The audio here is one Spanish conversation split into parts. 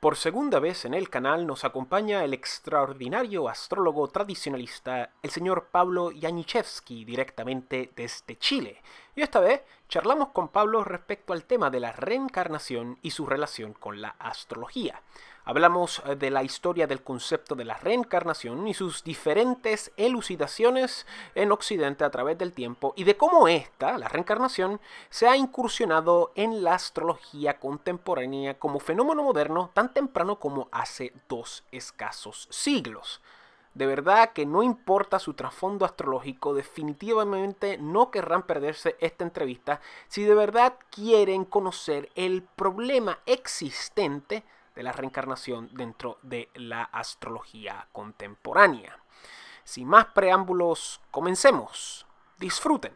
Por segunda vez en el canal nos acompaña el extraordinario astrólogo tradicionalista, el señor Pablo Janiszewski, directamente desde Chile. Y esta vez charlamos con Pablo respecto al tema de la reencarnación y su relación con la astrología. Hablamos de la historia del concepto de la reencarnación y sus diferentes elucidaciones en Occidente a través del tiempo y de cómo esta, la reencarnación, se ha incursionado en la astrología contemporánea como fenómeno moderno tan temprano como hace 2 escasos siglos. De verdad que no importa su trasfondo astrológico, definitivamente no querrán perderse esta entrevista si de verdad quieren conocer el problema existente de la reencarnación dentro de la astrología contemporánea. Sin más preámbulos, comencemos. Disfruten.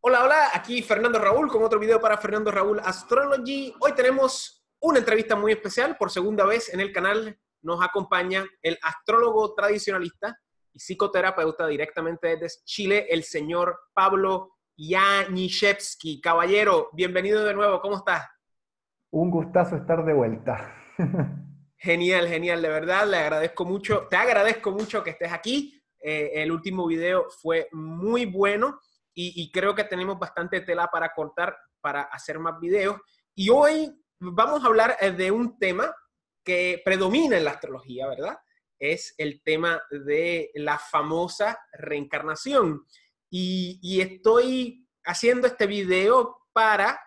Hola, hola, aquí Fernando Raúl con otro video para Fernando Raúl Astrology. Hoy tenemos una entrevista muy especial, por segunda vez en el canal nos acompaña el astrólogo tradicionalista y psicoterapeuta directamente desde Chile, el señor Pablo Janiszewski. Caballero, bienvenido de nuevo, ¿cómo estás? Un gustazo estar de vuelta. Genial, genial, de verdad, le agradezco mucho, te agradezco mucho que estés aquí. El último video fue muy bueno y creo que tenemos bastante tela para cortar para hacer más videos. Y hoy vamos a hablar de un tema que predomina en la astrología, ¿verdad? Es el tema de la famosa reencarnación. Y estoy haciendo este video para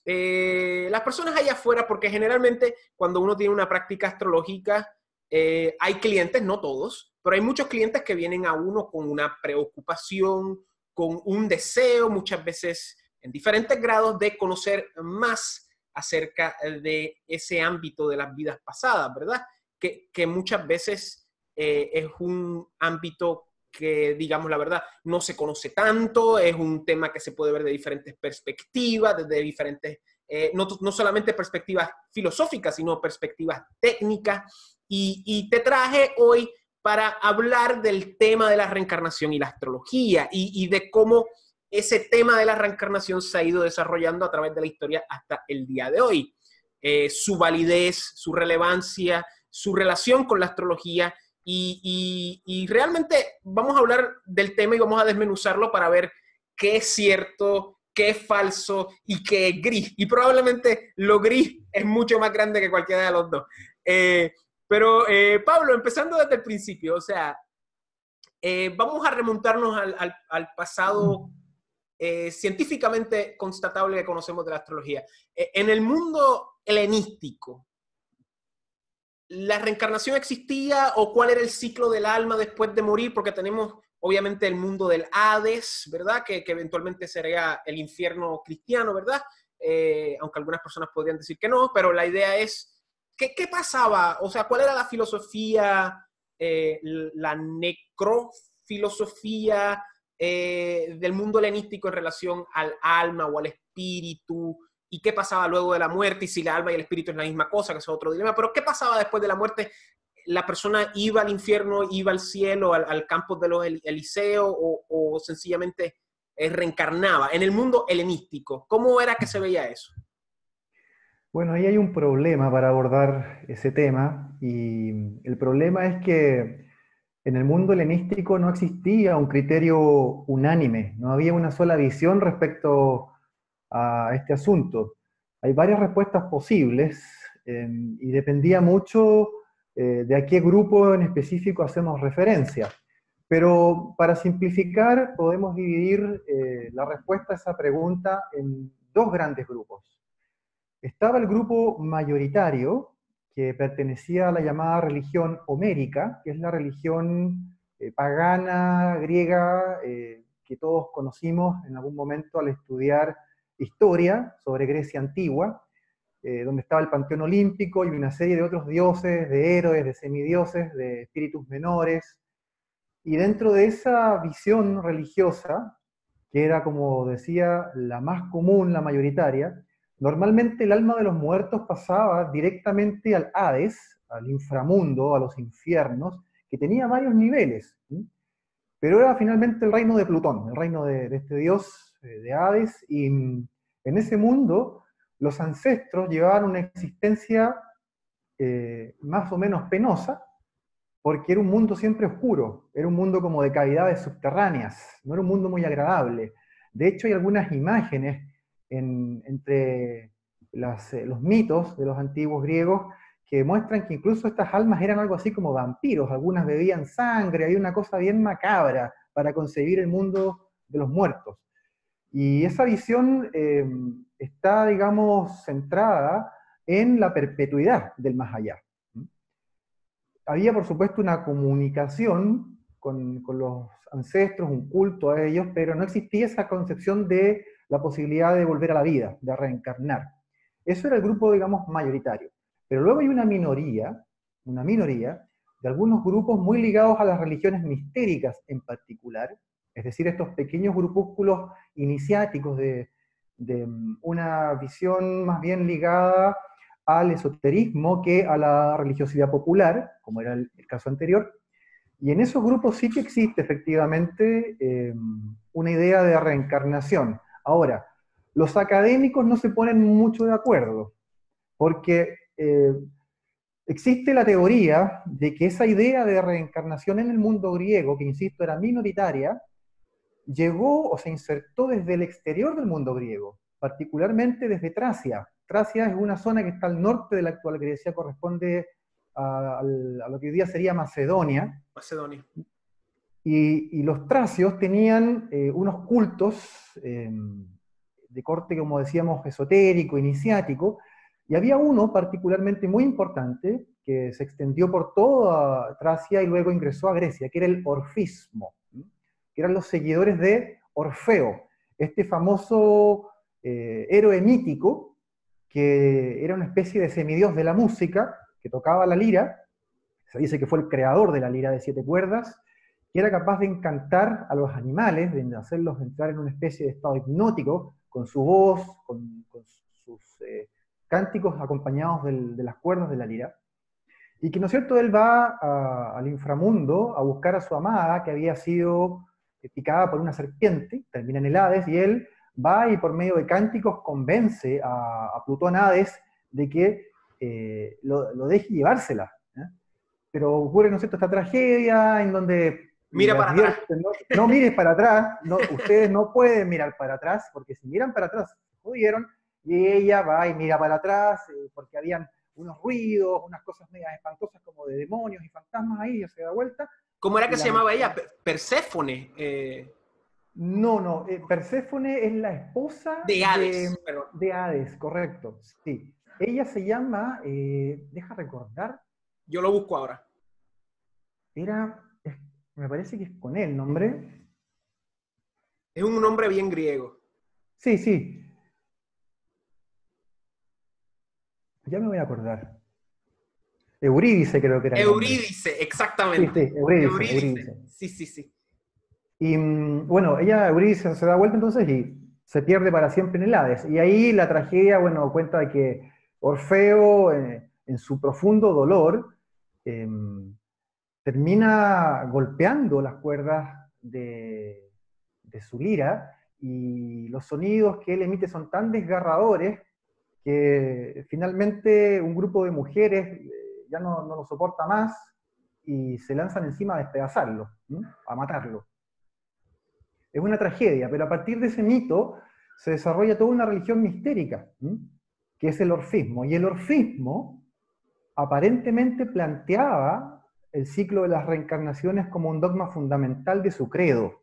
las personas allá afuera, porque generalmente cuando uno tiene una práctica astrológica, hay clientes, no todos, pero hay muchos clientes que vienen a uno con una preocupación, con un deseo, muchas veces en diferentes grados, de conocer más acerca de ese ámbito de las vidas pasadas, ¿verdad? Que muchas veces es un ámbito que, digamos la verdad, no se conoce tanto, es un tema que se puede ver de diferentes perspectivas, desde diferentes, no solamente perspectivas filosóficas, sino perspectivas técnicas. Y te traje hoy para hablar del tema de la reencarnación y la astrología y de cómo ese tema de la reencarnación se ha ido desarrollando a través de la historia hasta el día de hoy. Su validez, su relevancia, su relación con la astrología y realmente vamos a hablar del tema y vamos a desmenuzarlo para ver qué es cierto, qué es falso y qué es gris. Y probablemente lo gris es mucho más grande que cualquiera de los dos. Pablo, empezando desde el principio, o sea, vamos a remontarnos al pasado científicamente constatable que conocemos de la astrología. En el mundo helenístico, ¿la reencarnación existía o cuál era el ciclo del alma después de morir? Porque tenemos obviamente el mundo del Hades, ¿verdad? Que eventualmente sería el infierno cristiano, ¿verdad? Aunque algunas personas podrían decir que no, pero la idea es, ¿qué pasaba? O sea, ¿cuál era la filosofía, la necrofilosofía del mundo helenístico en relación al alma o al espíritu? ¿Y qué pasaba luego de la muerte? Y si el alma y el espíritu es la misma cosa, que es otro dilema. Pero ¿qué pasaba después de la muerte? ¿La persona iba al infierno, iba al cielo, al campo de los Elíseos o sencillamente reencarnaba? En el mundo helenístico, ¿cómo era que se veía eso? Bueno, ahí hay un problema para abordar ese tema y el problema es que en el mundo helenístico no existía un criterio unánime, no había una sola visión respecto a este asunto. Hay varias respuestas posibles y dependía mucho de a qué grupo en específico hacemos referencia. Pero para simplificar, podemos dividir la respuesta a esa pregunta en dos grandes grupos. Estaba el grupo mayoritario, que pertenecía a la llamada religión homérica, que es la religión pagana, griega, que todos conocimos en algún momento al estudiar historia sobre Grecia antigua, donde estaba el panteón olímpico y una serie de otros dioses, de héroes, de semidioses, de espíritus menores. Y dentro de esa visión religiosa, que era, como decía, la más común, la mayoritaria, normalmente el alma de los muertos pasaba directamente al Hades, al inframundo, a los infiernos, que tenía varios niveles, ¿sí? Pero era finalmente el reino de Plutón, el reino de este dios de Hades, y en ese mundo los ancestros llevaban una existencia más o menos penosa, porque era un mundo siempre oscuro, era un mundo como de cavidades subterráneas, no era un mundo muy agradable. De hecho, hay algunas imágenes entre los mitos de los antiguos griegos que muestran que incluso estas almas eran algo así como vampiros, algunas bebían sangre, hay una cosa bien macabra para concebir el mundo de los muertos. Y esa visión está, digamos, centrada en la perpetuidad del más allá. Había, por supuesto, una comunicación con los ancestros, un culto a ellos, pero no existía esa concepción de la posibilidad de volver a la vida, de reencarnar. Eso era el grupo, digamos, mayoritario. Pero luego hay una minoría de algunos grupos muy ligados a las religiones mistéricas en particular, es decir, estos pequeños grupúsculos iniciáticos de una visión más bien ligada al esoterismo que a la religiosidad popular, como era el caso anterior. Y en esos grupos sí que existe efectivamente una idea de reencarnación. Ahora, los académicos no se ponen mucho de acuerdo, porque existe la teoría de que esa idea de reencarnación en el mundo griego, que insisto era minoritaria, llegó o se insertó desde el exterior del mundo griego, particularmente desde Tracia. Tracia es una zona que está al norte de la actual Grecia, corresponde a lo que hoy día sería Macedonia. Macedonia. Y los tracios tenían unos cultos de corte, como decíamos, esotérico, iniciático, y había uno particularmente muy importante que se extendió por toda Tracia y luego ingresó a Grecia, que era el orfismo, que eran los seguidores de Orfeo, este famoso héroe mítico, que era una especie de semidios de la música, que tocaba la lira, se dice que fue el creador de la lira de 7 cuerdas, que era capaz de encantar a los animales, de hacerlos entrar en una especie de estado hipnótico, con su voz, con sus cánticos acompañados de las cuerdas de la lira, y que, ¿no es cierto?, él va al inframundo a buscar a su amada, que había sido picada por una serpiente, termina en el Hades, y él va y por medio de cánticos convence a Plutón Hades de que lo deje llevársela. Pero ocurre, ¿no es cierto?, esta tragedia en donde Mira para atrás. No mires para atrás, ustedes no pueden mirar para atrás, porque si miran para atrás se jodieron, y ella va y mira para atrás, porque habían unos ruidos, unas cosas medias espantosas como de demonios y fantasmas ahí, ella se da vuelta. ¿Cómo era que se llamaba ella? Perséfone. No, Perséfone es la esposa de Hades. De Hades, correcto, sí. Ella se llama, deja recordar. Yo lo busco ahora. Me parece que es con él, nombre. Es un nombre bien griego. Sí. Ya me voy a acordar. Eurídice creo que era el nombre. Eurídice, exactamente. Sí, Eurídice. Sí. Y bueno, Eurídice se da vuelta entonces y se pierde para siempre en el Hades. Y ahí la tragedia, bueno, cuenta de que Orfeo, en su profundo dolor, termina golpeando las cuerdas de su lira, y los sonidos que él emite son tan desgarradores que finalmente un grupo de mujeres ya no lo soporta más y se lanzan encima a despedazarlo, a matarlo. Es una tragedia, pero a partir de ese mito se desarrolla toda una religión mistérica, que es el orfismo. Y el orfismo aparentemente planteaba el ciclo de las reencarnaciones como un dogma fundamental de su credo.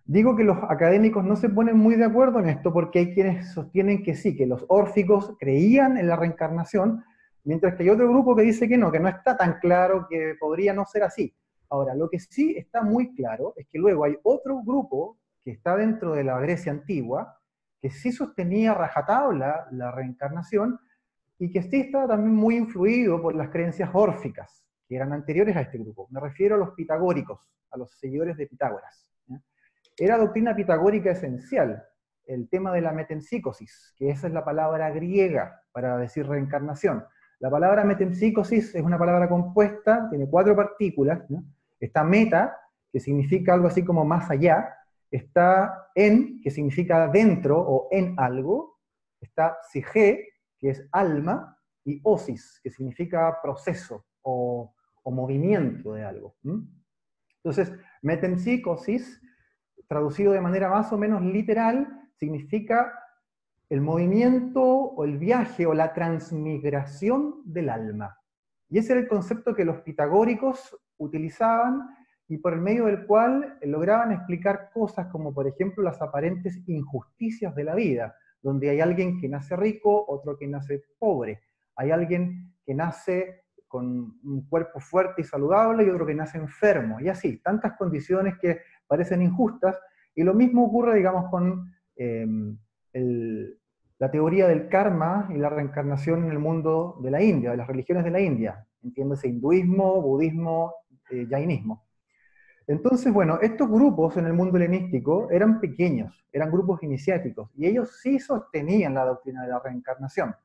Digo que los académicos no se ponen muy de acuerdo en esto, porque hay quienes sostienen que sí, que los órficos creían en la reencarnación, mientras que hay otro grupo que dice que no está tan claro, que podría no ser así. Ahora, lo que sí está muy claro es que luego hay otro grupo que está dentro de la Grecia antigua, que sí sostenía rajatabla la reencarnación, y que sí estaba también muy influido por las creencias órficas, que eran anteriores a este grupo. Me refiero a los pitagóricos, a los seguidores de Pitágoras. Era doctrina pitagórica esencial el tema de la metempsícosis, que esa es la palabra griega para decir reencarnación. La palabra metempsícosis es una palabra compuesta, tiene 4 partículas, ¿no? Está meta, que significa algo así como más allá, está en, que significa dentro o en algo, Está psique, que es alma, y osis, que significa proceso o movimiento de algo. Entonces, metempsicosis, traducido de manera más o menos literal, significa el movimiento o el viaje o la transmigración del alma. Y ese era el concepto que los pitagóricos utilizaban y por el medio del cual lograban explicar cosas como, por ejemplo, las aparentes injusticias de la vida, donde hay alguien que nace rico, otro que nace pobre. Hay alguien que nace con un cuerpo fuerte y saludable y otro que nace enfermo. Y así, tantas condiciones que parecen injustas. Y lo mismo ocurre, digamos, con la teoría del karma y la reencarnación en el mundo de la India, de las religiones de la India. Entiéndase, hinduismo, budismo, jainismo. Entonces, bueno, estos grupos en el mundo helenístico eran pequeños, eran grupos iniciáticos, y ellos sí sostenían la doctrina de la reencarnación.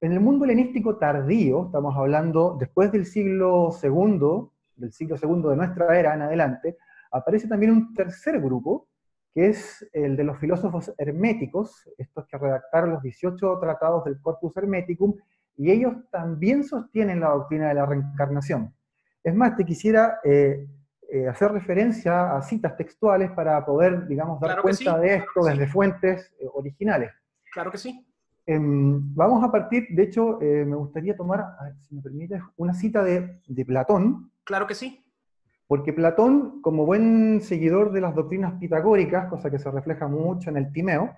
En el mundo helenístico tardío, estamos hablando después del siglo segundo de nuestra era en adelante, aparece también un tercer grupo, que es el de los filósofos herméticos, estos que redactaron los 18 tratados del Corpus Hermeticum, y ellos también sostienen la doctrina de la reencarnación. Es más, te quisiera hacer referencia a citas textuales para poder, digamos, dar cuenta de esto desde fuentes originales. Claro que sí. Vamos a partir, de hecho, me gustaría tomar, a ver, si me permites, una cita de Platón. Claro que sí. Porque Platón, como buen seguidor de las doctrinas pitagóricas, cosa que se refleja mucho en el Timeo,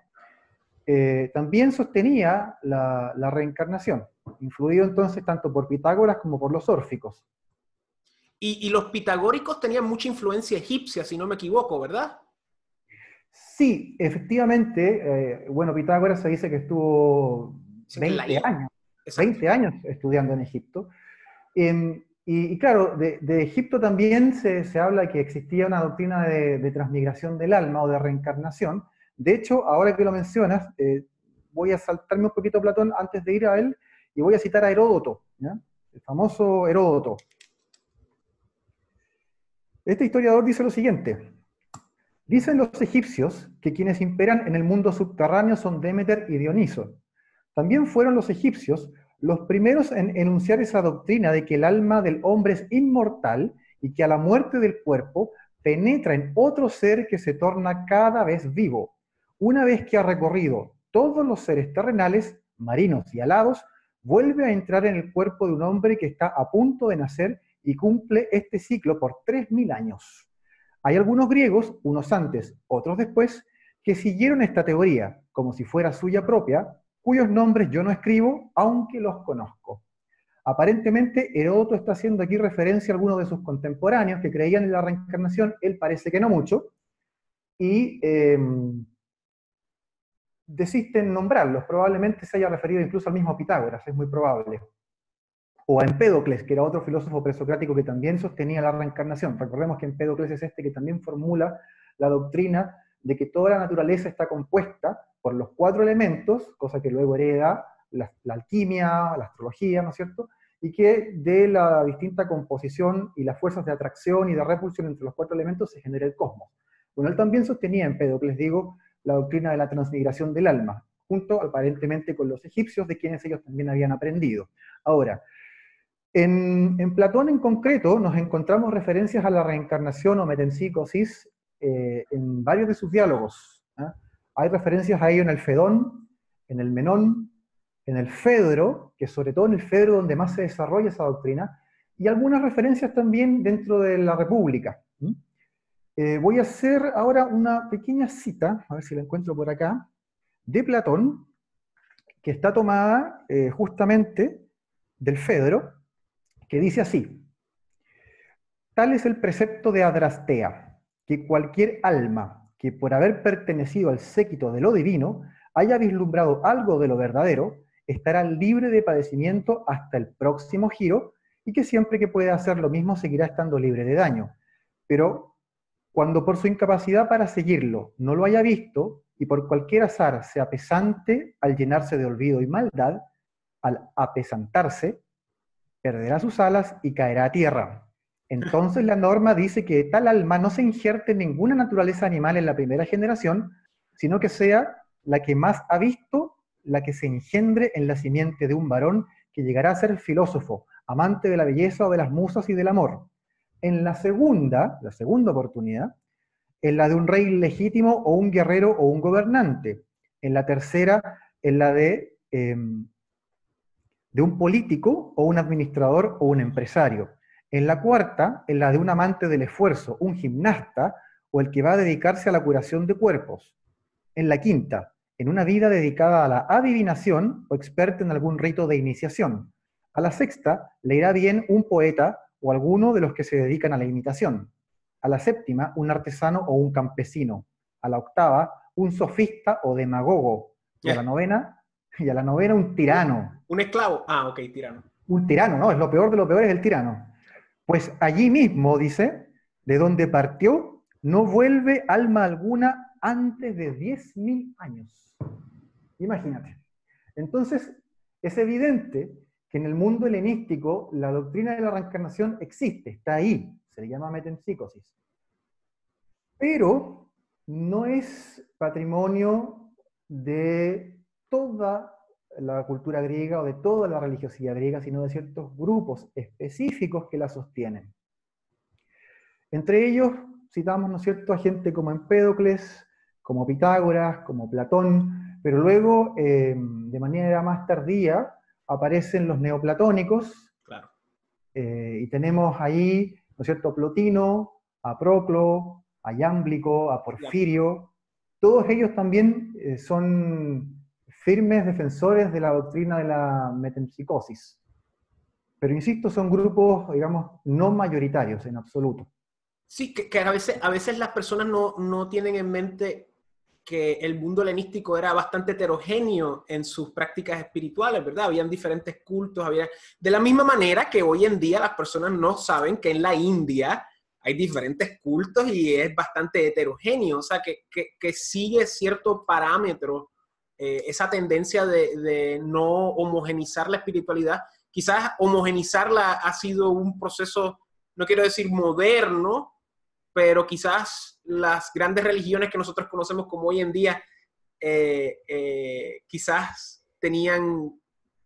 también sostenía la reencarnación, influido entonces tanto por Pitágoras como por los órficos. Y los pitagóricos tenían mucha influencia egipcia, si no me equivoco, ¿verdad? Sí, efectivamente, bueno, Pitágoras se dice que estuvo 20 años estudiando en Egipto. Y claro, de Egipto también se habla que existía una doctrina de transmigración del alma o de reencarnación. De hecho, ahora que lo mencionas, voy a saltarme un poquito a Platón antes de ir a él, y voy a citar a Heródoto, ¿ya? El famoso Heródoto. Este historiador dice lo siguiente: dicen los egipcios que quienes imperan en el mundo subterráneo son Demeter y Dioniso. También fueron los egipcios los primeros en enunciar esa doctrina de que el alma del hombre es inmortal y que a la muerte del cuerpo penetra en otro ser que se torna cada vez vivo. Una vez que ha recorrido todos los seres terrenales, marinos y alados, vuelve a entrar en el cuerpo de un hombre que está a punto de nacer y cumple este ciclo por 3000 años. Hay algunos griegos, unos antes, otros después, que siguieron esta teoría como si fuera suya propia, cuyos nombres yo no escribo, aunque los conozco. Aparentemente, Heródoto está haciendo aquí referencia a algunos de sus contemporáneos que creían en la reencarnación, él parece que no mucho, y desiste en nombrarlos. Probablemente se haya referido incluso al mismo Pitágoras, es muy probable. O a Empédocles, que era otro filósofo presocrático que también sostenía la reencarnación. Recordemos que Empédocles es este que también formula la doctrina de que toda la naturaleza está compuesta por los 4 elementos, cosa que luego hereda la alquimia, la astrología, ¿no es cierto? Y que de la distinta composición y las fuerzas de atracción y de repulsión entre los 4 elementos se genera el cosmos. Bueno, él también sostenía, Empédocles, digo, la doctrina de la transmigración del alma, junto aparentemente con los egipcios, de quienes ellos también habían aprendido. Ahora, en Platón en concreto nos encontramos referencias a la reencarnación o metempsicosis en varios de sus diálogos. Hay referencias a ello en el Fedón, en el Menón, en el Fedro, que sobre todo en el Fedro donde más se desarrolla esa doctrina, y algunas referencias también dentro de la República. Voy a hacer ahora una pequeña cita, a ver si la encuentro por acá, de Platón, que está tomada justamente del Fedro, que dice así: tal es el precepto de Adrastea, que cualquier alma que por haber pertenecido al séquito de lo divino haya vislumbrado algo de lo verdadero, estará libre de padecimiento hasta el próximo giro, y que siempre que pueda hacer lo mismo seguirá estando libre de daño. Pero cuando por su incapacidad para seguirlo no lo haya visto, y por cualquier azar se apesante al llenarse de olvido y maldad, al apesantarse, perderá sus alas y caerá a tierra. Entonces la norma dice que tal alma no se injerte en ninguna naturaleza animal en la primera generación, sino que sea la que más ha visto la que se engendre en la simiente de un varón que llegará a ser filósofo, amante de la belleza o de las musas y del amor. En la segunda oportunidad, en la de un rey legítimo o un guerrero o un gobernante. En la tercera, en la de un político o un administrador o un empresario. En la cuarta, en la de un amante del esfuerzo, un gimnasta o el que va a dedicarse a la curación de cuerpos. En la quinta, en una vida dedicada a la adivinación o experto en algún rito de iniciación. A la sexta, le irá bien un poeta o alguno de los que se dedican a la imitación. A la séptima, un artesano o un campesino. A la octava, un sofista o demagogo. Y a la novena, un tirano. ¿Un esclavo? Ah, ok, tirano. Un tirano, ¿no? Es lo peor de lo peor, es el tirano. Pues allí mismo, dice, de donde partió, no vuelve alma alguna antes de 10.000 años. Imagínate. Entonces, es evidente que en el mundo helenístico la doctrina de la reencarnación existe, está ahí, se le llama metempsicosis. Pero no es patrimonio de toda la cultura griega o de toda la religiosidad griega, sino de ciertos grupos específicos que la sostienen. Entre ellos citamos, ¿no es cierto?, a gente como Empédocles, como Pitágoras, como Platón, pero luego, de manera más tardía, aparecen los neoplatónicos, claro. Y tenemos ahí, ¿no es cierto?, a Plotino, a Proclo, a Yámblico, a Porfirio. Todos ellos también son firmes defensores de la doctrina de la metempsicosis. Pero insisto, son grupos, digamos, no mayoritarios en absoluto. Sí, que a veces las personas no tienen en mente que el mundo helenístico era bastante heterogéneo en sus prácticas espirituales, ¿verdad? Habían diferentes cultos, de la misma manera que hoy en día las personas no saben que en la India hay diferentes cultos y es bastante heterogéneo, o sea, que sigue cierto parámetro, esa tendencia de no homogenizar la espiritualidad. Quizás homogenizarla ha sido un proceso, no quiero decir moderno, pero quizás las grandes religiones que nosotros conocemos como hoy en día quizás tenían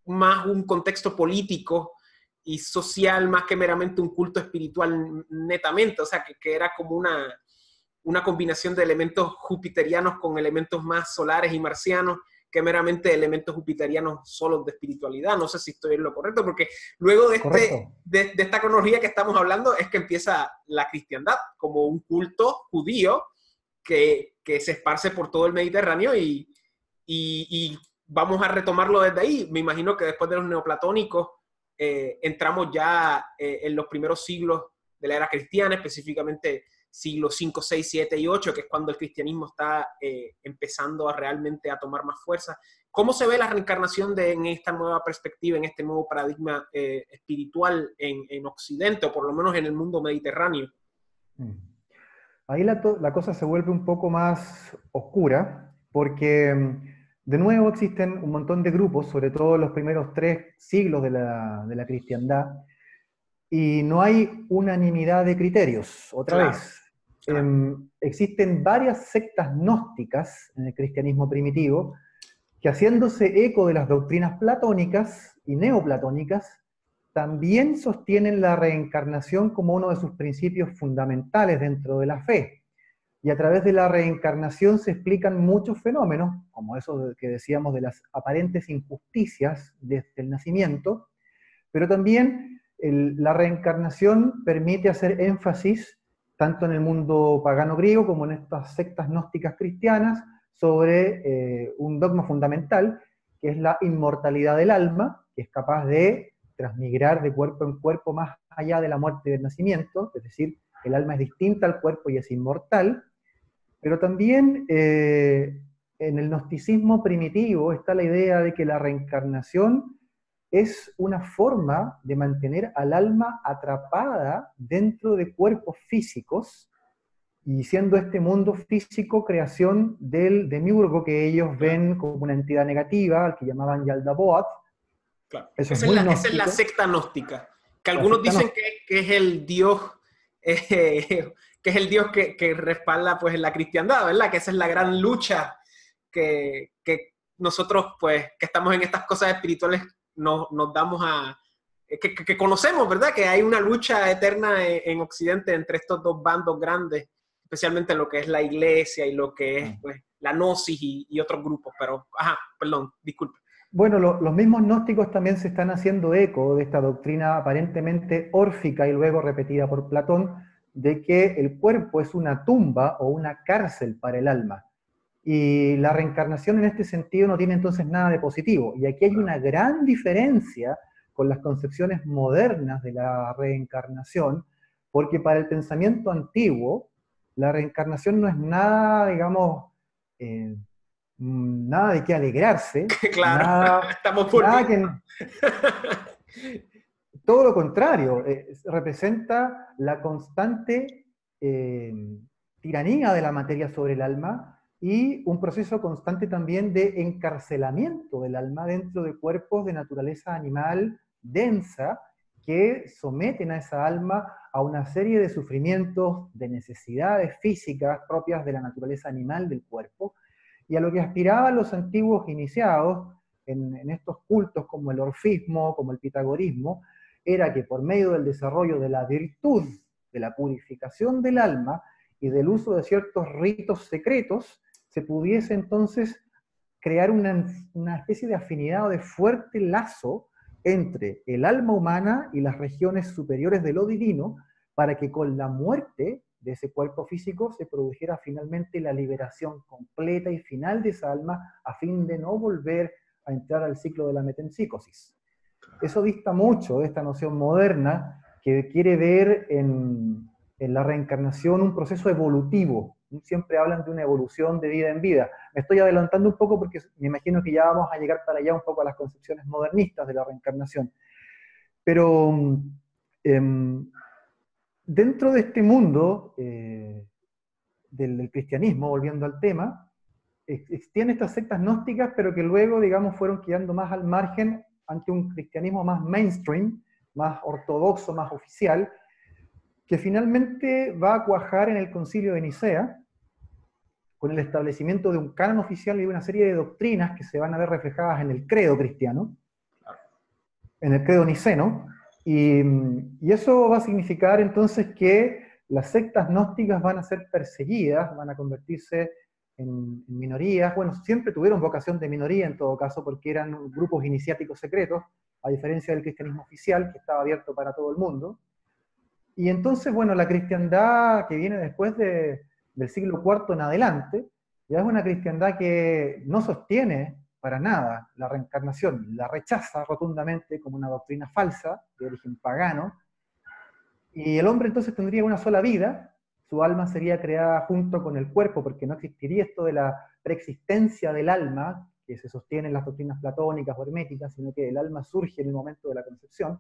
más un contexto político y social más que meramente un culto espiritual netamente, o sea, que era como una combinación de elementos jupiterianos con elementos más solares y marcianos que meramente elementos jupiterianos solos de espiritualidad. No sé si estoy en lo correcto, porque luego de esta cronología que estamos hablando es que empieza la cristiandad como un culto judío que se esparce por todo el Mediterráneo y vamos a retomarlo desde ahí. Me imagino que después de los neoplatónicos entramos ya en los primeros siglos de la era cristiana, específicamente siglos 5, 6, 7 y 8, que es cuando el cristianismo está empezando realmente a tomar más fuerza. ¿Cómo se ve la reencarnación en esta nueva perspectiva, en este nuevo paradigma espiritual en Occidente, o por lo menos en el mundo mediterráneo? Ahí la cosa se vuelve un poco más oscura, porque de nuevo existen un montón de grupos, sobre todo en los primeros 3 siglos de la cristiandad, y no hay unanimidad de criterios, otra vez. Existen varias sectas gnósticas en el cristianismo primitivo que, haciéndose eco de las doctrinas platónicas y neoplatónicas, también sostienen la reencarnación como uno de sus principios fundamentales dentro de la fe. Y a través de la reencarnación se explican muchos fenómenos, como eso que decíamos de las aparentes injusticias desde el nacimiento, pero también la reencarnación permite hacer énfasis tanto en el mundo pagano griego como en estas sectas gnósticas cristianas, sobre un dogma fundamental, que es la inmortalidad del alma, que es capaz de transmigrar de cuerpo en cuerpo más allá de la muerte y del nacimiento, es decir, el alma es distinta al cuerpo y es inmortal, pero también en el gnosticismo primitivo está la idea de que la reencarnación es una forma de mantener al alma atrapada dentro de cuerpos físicos, y siendo este mundo físico creación del demiurgo que ellos ven como una entidad negativa, al que llamaban Yaldabaoth. Claro. Esa es la secta gnóstica, que algunos dicen que es el dios, que es el dios que respalda pues la cristiandad, ¿verdad? Que esa es la gran lucha que nosotros, pues, que estamos en estas cosas espirituales, nos damos a... Que conocemos, ¿verdad? Que hay una lucha eterna en Occidente entre estos dos bandos grandes, especialmente lo que es la iglesia y lo que es, pues, la gnosis y otros grupos. Pero, perdón, disculpe. Bueno, los mismos gnósticos también se están haciendo eco de esta doctrina aparentemente órfica y luego repetida por Platón, de que el cuerpo es una tumba o una cárcel para el alma. Y la reencarnación en este sentido no tiene entonces nada de positivo. Y aquí hay una gran diferencia con las concepciones modernas de la reencarnación, porque para el pensamiento antiguo, la reencarnación no es nada, digamos, nada de qué alegrarse, Claro, nada, estamos por nada que, todo lo contrario, representa la constante tiranía de la materia sobre el alma y un proceso constante también de encarcelamiento del alma dentro de cuerpos de naturaleza animal densa que someten a esa alma a una serie de sufrimientos, de necesidades físicas propias de la naturaleza animal del cuerpo, y a lo que aspiraban los antiguos iniciados en estos cultos como el orfismo, como el pitagorismo, era que por medio del desarrollo de la virtud, de la purificación del alma y del uso de ciertos ritos secretos, se pudiese entonces crear una especie de afinidad o de fuerte lazo entre el alma humana y las regiones superiores de lo divino, para que con la muerte de ese cuerpo físico se produjera finalmente la liberación completa y final de esa alma, a fin de no volver a entrar al ciclo de la metempsicosis. Eso dista mucho de esta noción moderna que quiere ver en la reencarnación un proceso evolutivo. Siempre hablan de una evolución de vida en vida. Me estoy adelantando un poco porque me imagino que ya vamos a llegar para allá un poco a las concepciones modernistas de la reencarnación. Pero dentro de este mundo del cristianismo, volviendo al tema, existían estas sectas gnósticas, pero que luego, digamos, fueron quedando más al margen ante un cristianismo más mainstream, más ortodoxo, más oficial, que finalmente va a cuajar en el Concilio de Nicea, con el establecimiento de un canon oficial y de una serie de doctrinas que se van a ver reflejadas en el credo cristiano, en el credo niceno, y eso va a significar entonces que las sectas gnósticas van a ser perseguidas, van a convertirse en minorías. Bueno, siempre tuvieron vocación de minoría en todo caso, porque eran grupos iniciáticos secretos, a diferencia del cristianismo oficial, que estaba abierto para todo el mundo. Y entonces, bueno, la cristiandad que viene después del siglo IV en adelante, ya es una cristiandad que no sostiene para nada la reencarnación, la rechaza rotundamente como una doctrina falsa, de origen pagano, y el hombre entonces tendría una sola vida, su alma sería creada junto con el cuerpo, porque no existiría esto de la preexistencia del alma, que se sostiene en las doctrinas platónicas o herméticas, sino que el alma surge en el momento de la concepción,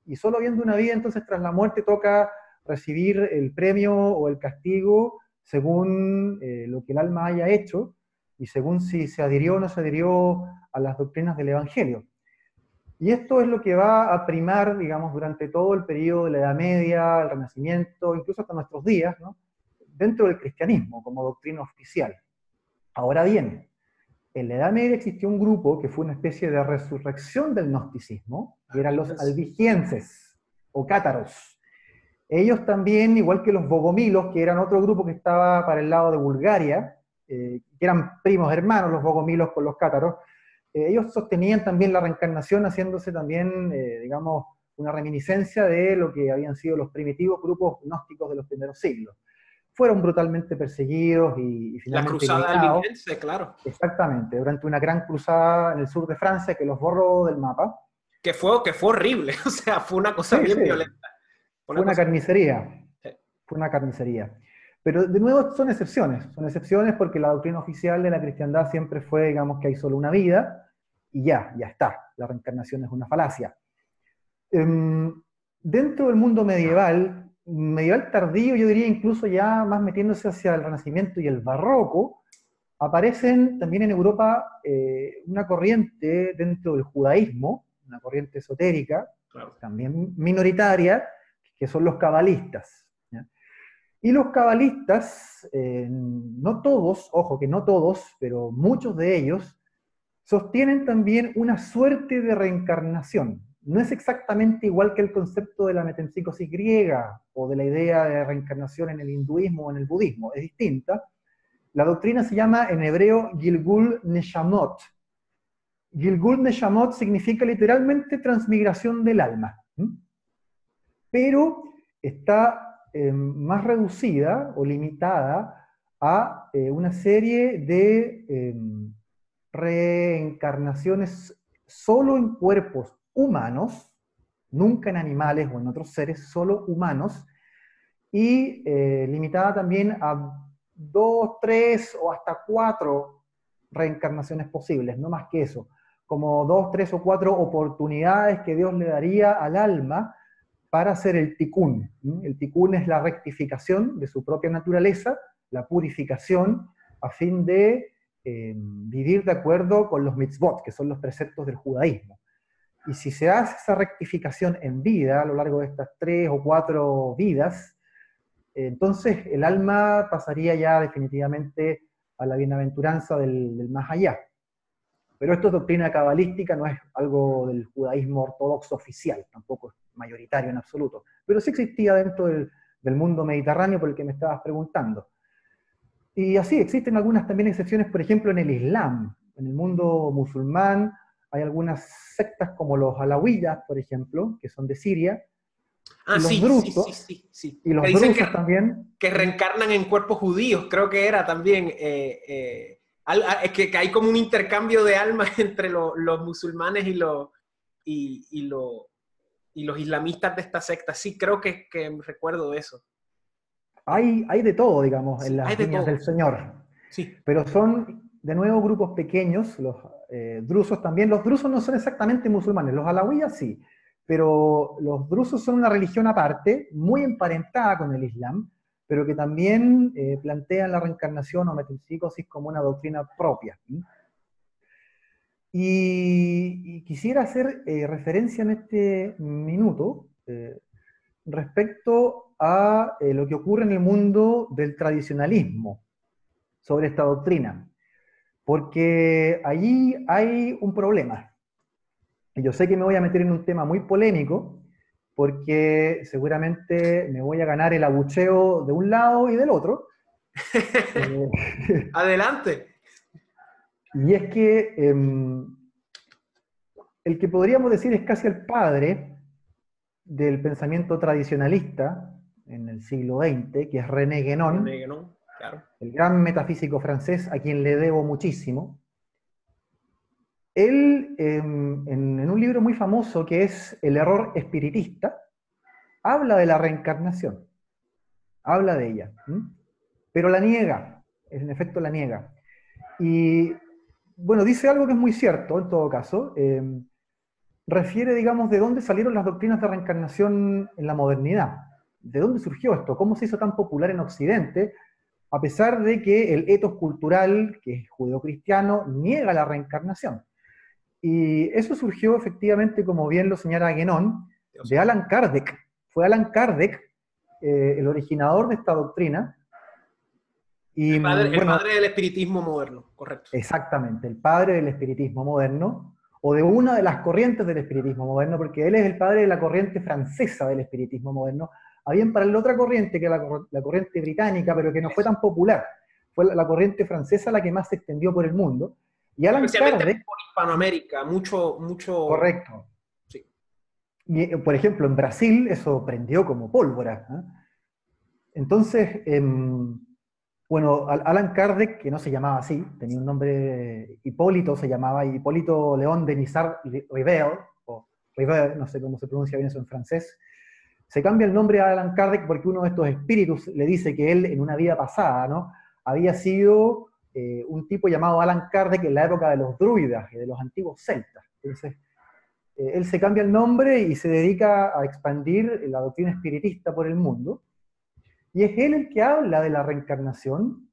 y solo habiendo una vida, entonces tras la muerte toca recibir el premio o el castigo según lo que el alma haya hecho, y según si se adhirió o no se adhirió a las doctrinas del Evangelio. Y esto es lo que va a primar, digamos, durante todo el periodo de la Edad Media, el Renacimiento, incluso hasta nuestros días, ¿no?, dentro del cristianismo como doctrina oficial. Ahora bien, en la Edad Media existió un grupo que fue una especie de resurrección del gnosticismo, que eran los albigenses, o cátaros. Ellos también, igual que los bogomilos, que eran otro grupo que estaba para el lado de Bulgaria, que eran primos hermanos los bogomilos con los cátaros, ellos sostenían también la reencarnación, haciéndose también, digamos, una reminiscencia de lo que habían sido los primitivos grupos gnósticos de los primeros siglos. Fueron brutalmente perseguidos y finalmente la cruzada eliminados. albigense, claro. Exactamente, durante una gran cruzada en el sur de Francia que los borró del mapa. Que fue horrible, o sea, fue una cosa bien violenta. Fue una carnicería. Sí. Fue una carnicería. Pero de nuevo son excepciones porque la doctrina oficial de la cristiandad siempre fue, digamos, que hay solo una vida y ya está. La reencarnación es una falacia. Dentro del mundo medieval tardío, yo diría incluso ya más metiéndose hacia el Renacimiento y el Barroco, aparecen también en Europa una corriente dentro del judaísmo, una corriente esotérica, claro, también minoritaria, que son los cabalistas. ¿Ya? Y los cabalistas, no todos, ojo que no todos, pero muchos de ellos, sostienen también una suerte de reencarnación. No es exactamente igual que el concepto de la metempsicosis griega o de la idea de reencarnación en el hinduismo o en el budismo, es distinta. La doctrina se llama en hebreo Gilgul Neshamot. Gilgul Neshamot significa literalmente transmigración del alma, pero está más reducida o limitada a una serie de reencarnaciones solo en cuerpos humanos, nunca en animales o en otros seres, solo humanos, y limitada también a 2, 3 o hasta 4 reencarnaciones posibles, no más que eso, como 2, 3 o 4 oportunidades que Dios le daría al alma para hacer el tikkun. El tikkun es la rectificación de su propia naturaleza, la purificación, a fin de vivir de acuerdo con los mitzvot, que son los preceptos del judaísmo. Y si se hace esa rectificación en vida, a lo largo de estas 3 o 4 vidas, entonces el alma pasaría ya definitivamente a la bienaventuranza del más allá. Pero esto es doctrina cabalística, no es algo del judaísmo ortodoxo oficial, tampoco es mayoritario en absoluto. Pero sí existía dentro del mundo mediterráneo por el que me estabas preguntando. Y así, existen algunas también excepciones, por ejemplo, en el Islam. En el mundo musulmán hay algunas sectas como los alawiyas, por ejemplo, que son de Siria, Ah, y los sí, sí, sí, drusos, sí, sí. y Que los dicen drusos también. que reencarnan en cuerpos judíos, creo que era también. Es que hay como un intercambio de almas entre los musulmanes y los islamistas de esta secta. Sí, creo que recuerdo eso. Hay de todo, digamos, en Sí, hay las de viñas todo. del Señor. Sí. Pero son, de nuevo, grupos pequeños, los drusos también. Los drusos no son exactamente musulmanes, los alawíes sí, pero los drusos son una religión aparte, muy emparentada con el Islam, pero que también plantean la reencarnación o metempsicosis como una doctrina propia. Y quisiera hacer referencia en este minuto respecto a lo que ocurre en el mundo del tradicionalismo sobre esta doctrina, porque allí hay un problema. Y yo sé que me voy a meter en un tema muy polémico, porque seguramente me voy a ganar el abucheo de un lado y del otro. Adelante. Y es que el que podríamos decir es casi el padre del pensamiento tradicionalista en el siglo XX, que es René Guénon, Claro. el gran metafísico francés a quien le debo muchísimo. Él, en un libro muy famoso que es El error espiritista, habla de la reencarnación, habla de ella, pero la niega, en efecto la niega. Y bueno, dice algo que es muy cierto en todo caso, refiere, digamos, de dónde salieron las doctrinas de reencarnación en la modernidad, de dónde surgió esto, cómo se hizo tan popular en Occidente, a pesar de que el etos cultural, que es judeocristiano, niega la reencarnación. Y eso surgió efectivamente, como bien lo señala Guénon, de Allan Kardec. Fue Allan Kardec el originador de esta doctrina. Y, el padre del espiritismo moderno, correcto. Exactamente, el padre del espiritismo moderno, o de una de las corrientes del espiritismo moderno, porque él es el padre de la corriente francesa del espiritismo moderno. Había en paralelo otra corriente, que es la corriente británica, pero que no fue tan popular. Fue la corriente francesa la que más se extendió por el mundo. Y Allan Especialmente Kardec, por Hispanoamérica, mucho. correcto. Sí. Y, por ejemplo, en Brasil eso prendió como pólvora. Entonces, bueno, Allan Kardec, que no se llamaba así, tenía un nombre, Hipólito se llamaba, Hipólito León de Nizar-Rivel, o Rivel, no sé cómo se pronuncia bien eso en francés, se cambia el nombre a Allan Kardec porque uno de estos espíritus le dice que él en una vida pasada, ¿no?, había sido un tipo llamado Allan Kardec en la época de los druidas y de los antiguos celtas. Entonces, él se cambia el nombre y se dedica a expandir la doctrina espiritista por el mundo. Y es él el que habla de la reencarnación,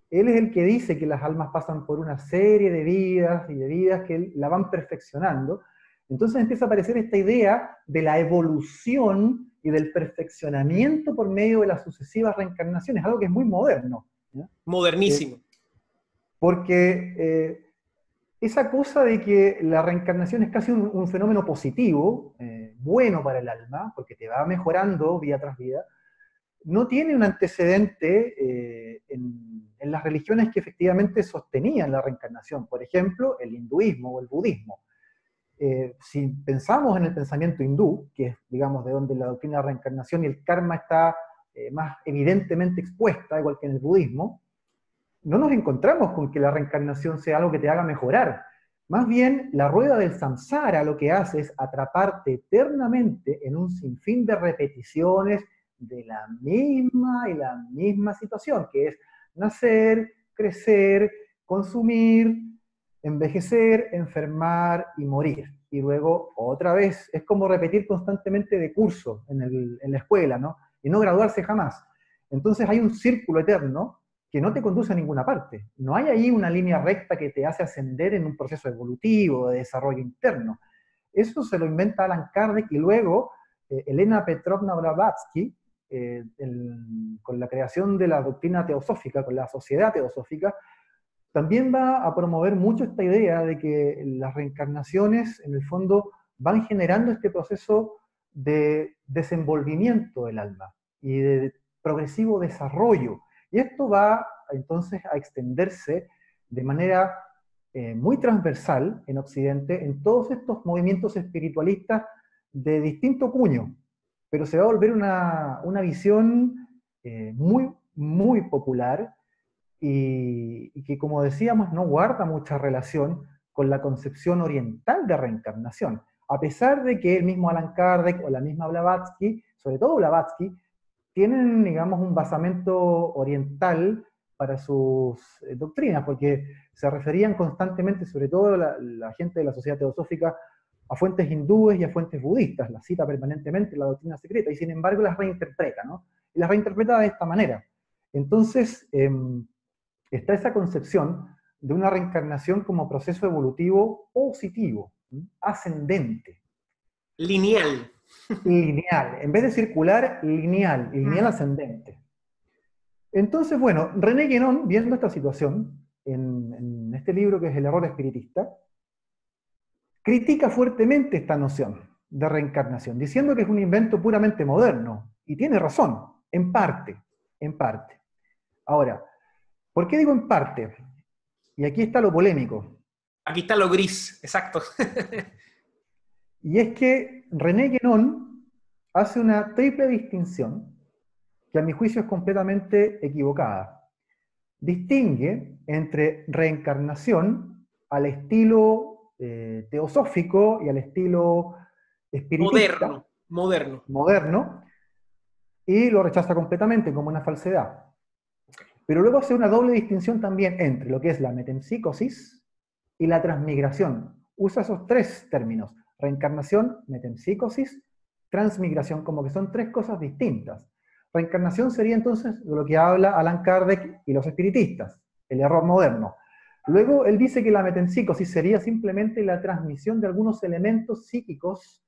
él es el que dice que las almas pasan por una serie de vidas y de vidas que la van perfeccionando. Entonces empieza a aparecer esta idea de la evolución y del perfeccionamiento por medio de las sucesivas reencarnaciones, algo que es muy moderno, ¿ya? Modernísimo. Porque esa cosa de que la reencarnación es casi un fenómeno positivo, bueno para el alma, porque te va mejorando vida tras vida, no tiene un antecedente en las religiones que efectivamente sostenían la reencarnación, por ejemplo, el hinduismo o el budismo. Si pensamos en el pensamiento hindú, que es, digamos, de donde la doctrina de la reencarnación y el karma está más evidentemente expuesta, igual que en el budismo, no nos encontramos con que la reencarnación sea algo que te haga mejorar. Más bien, la rueda del samsara lo que hace es atraparte eternamente en un sinfín de repeticiones de la misma y la misma situación, que es nacer, crecer, consumir, envejecer, enfermar y morir. Y luego otra vez, es como repetir constantemente de curso en la escuela, ¿no? Y no graduarse jamás. Entonces hay un círculo eterno que no te conduce a ninguna parte. No hay ahí una línea recta que te hace ascender en un proceso evolutivo, de desarrollo interno. Eso se lo inventa Alan Kardec y luego Elena Petrovna Blavatsky, con la creación de la doctrina teosófica, con la sociedad teosófica, también va a promover mucho esta idea de que las reencarnaciones, en el fondo, van generando este proceso de desenvolvimiento del alma y de progresivo desarrollo. Y esto va entonces a extenderse de manera muy transversal en Occidente en todos estos movimientos espiritualistas de distinto cuño, pero se va a volver una visión muy, muy popular y que, como decíamos, no guarda mucha relación con la concepción oriental de reencarnación, a pesar de que el mismo Alan Kardec o la misma Blavatsky, sobre todo Blavatsky, tienen, digamos, un basamento oriental para sus doctrinas, porque se referían constantemente, sobre todo la gente de la sociedad teosófica, a fuentes hindúes y a fuentes budistas, las cita permanentemente en la doctrina secreta, y sin embargo las reinterpreta, ¿no? Y las reinterpreta de esta manera. Entonces, está esa concepción de una reencarnación como proceso evolutivo positivo, ascendente. Lineal. Lineal, en vez de circular, lineal, y lineal ascendente. Entonces, bueno, René Guénon, viendo esta situación, en este libro que es El error espiritista, critica fuertemente esta noción de reencarnación, diciendo que es un invento puramente moderno, y tiene razón, en parte, en parte. Ahora, ¿por qué digo en parte? Y aquí está lo polémico. Aquí está lo gris, exacto. Y es que René Guénon hace una triple distinción que a mi juicio es completamente equivocada. Distingue entre reencarnación al estilo teosófico y al estilo espiritista, Moderno. moderno, y lo rechaza completamente como una falsedad. Pero luego hace una doble distinción también entre lo que es la metempsicosis y la transmigración. Usa esos tres términos: reencarnación, metempsicosis, transmigración, como que son tres cosas distintas. Reencarnación sería entonces de lo que habla Alan Kardec y los espiritistas, el error moderno. Luego él dice que la metempsicosis sería simplemente la transmisión de algunos elementos psíquicos,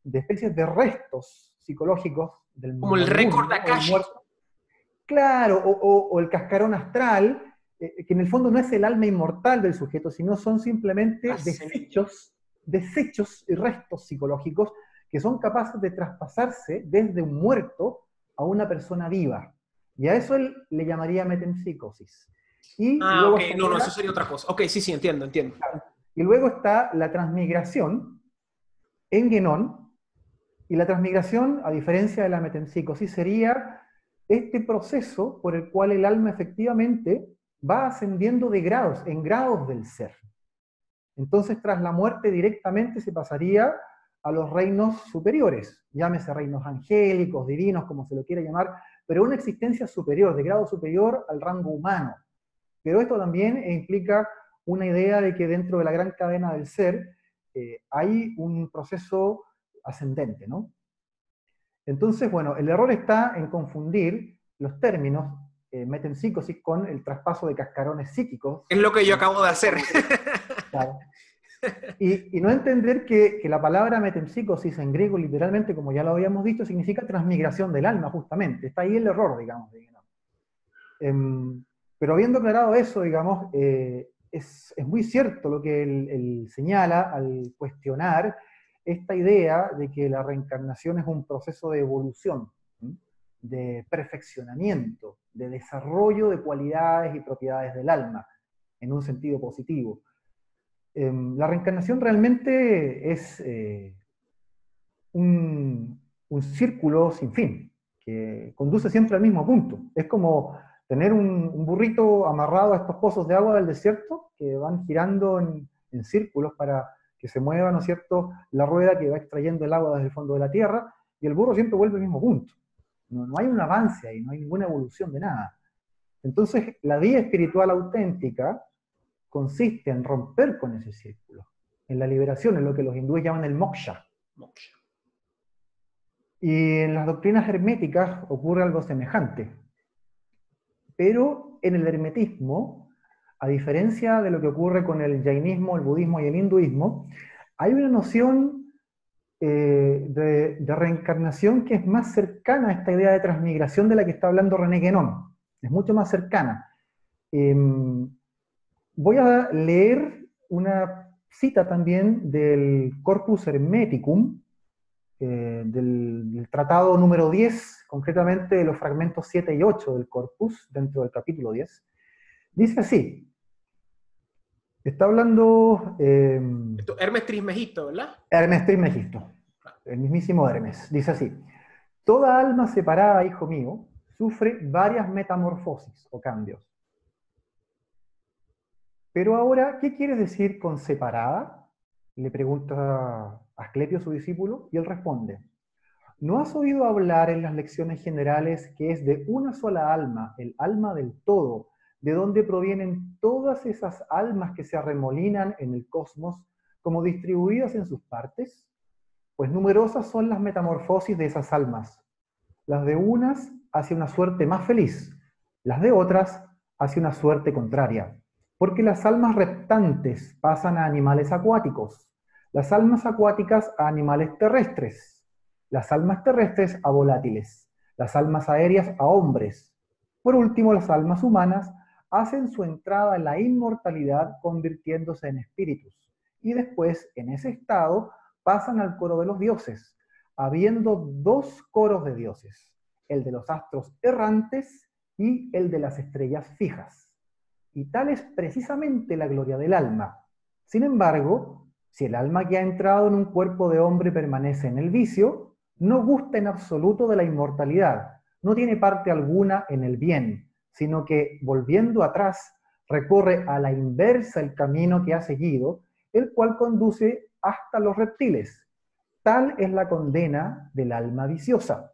de especies de restos psicológicos del Como el récord moribundo, o el Akashic. muerto. Claro, o el cascarón astral, que en el fondo no es el alma inmortal del sujeto, sino son simplemente desechos y restos psicológicos que son capaces de traspasarse desde un muerto a una persona viva. Y a eso él le llamaría metempsicosis. Y luego ok, no, eso sería otra cosa. Ok, sí, entiendo. Y luego está la transmigración en Guénon, y la transmigración, a diferencia de la metempsicosis, sería este proceso por el cual el alma efectivamente va ascendiendo de grados, en grados del ser. Entonces, tras la muerte directamente se pasaría a los reinos superiores, llámese reinos angélicos, divinos, como se lo quiera llamar, pero una existencia superior, de grado superior al rango humano. Pero esto también implica una idea de que dentro de la gran cadena del ser hay un proceso ascendente, ¿no? Entonces, bueno, el error está en confundir los términos metempsicosis con el traspaso de cascarones psíquicos. Es lo que yo acabo de hacer. Claro. Y no entender que la palabra metempsicosis en griego, literalmente, como ya lo habíamos dicho, significa transmigración del alma, justamente. Está ahí el error, digamos. Pero habiendo aclarado eso, digamos, es muy cierto lo que él señala al cuestionar esta idea de que la reencarnación es un proceso de evolución, ¿sí? De perfeccionamiento, de desarrollo de cualidades y propiedades del alma, en un sentido positivo. La reencarnación realmente es un círculo sin fin, que conduce siempre al mismo punto. Es como tener un burrito amarrado a estos pozos de agua del desierto que van girando en círculos para que se mueva, ¿no es cierto?, la rueda que va extrayendo el agua desde el fondo de la tierra, y el burro siempre vuelve al mismo punto. No hay un avance ahí, no hay ninguna evolución de nada. Entonces, la vida espiritual auténtica consiste en romper con ese círculo, en la liberación, en lo que los hindúes llaman el moksha. Moksha. Y en las doctrinas herméticas ocurre algo semejante. Pero en el hermetismo, a diferencia de lo que ocurre con el jainismo, el budismo y el hinduismo, hay una noción de reencarnación que es más cercana a esta idea de transmigración de la que está hablando René Guénon. Es mucho más cercana. Voy a leer una cita también del Corpus Hermeticum, del tratado número 10, concretamente de los fragmentos 7 y 8 del Corpus, dentro del capítulo 10. Dice así, está hablando Hermes Trismegisto, ¿verdad? Hermes Trismegisto, el mismísimo Hermes. Dice así, toda alma separada, hijo mío, sufre varias metamorfosis o cambios. Pero ahora, ¿qué quieres decir con separada? Le pregunta Asclepio, su discípulo, y él responde, ¿no has oído hablar en las lecciones generales que es de una sola alma, el alma del todo, de donde provienen todas esas almas que se arremolinan en el cosmos como distribuidas en sus partes? Pues numerosas son las metamorfosis de esas almas, las de unas hacia una suerte más feliz, las de otras hacia una suerte contraria, porque las almas reptantes pasan a animales acuáticos, las almas acuáticas a animales terrestres, las almas terrestres a volátiles, las almas aéreas a hombres. Por último, las almas humanas hacen su entrada en la inmortalidad convirtiéndose en espíritus, y después, en ese estado, pasan al coro de los dioses, habiendo dos coros de dioses, el de los astros errantes y el de las estrellas fijas. Y tal es precisamente la gloria del alma. Sin embargo, si el alma que ha entrado en un cuerpo de hombre permanece en el vicio, no gusta en absoluto de la inmortalidad, no tiene parte alguna en el bien, sino que, volviendo atrás, recorre a la inversa el camino que ha seguido, el cual conduce hasta los reptiles. Tal es la condena del alma viciosa.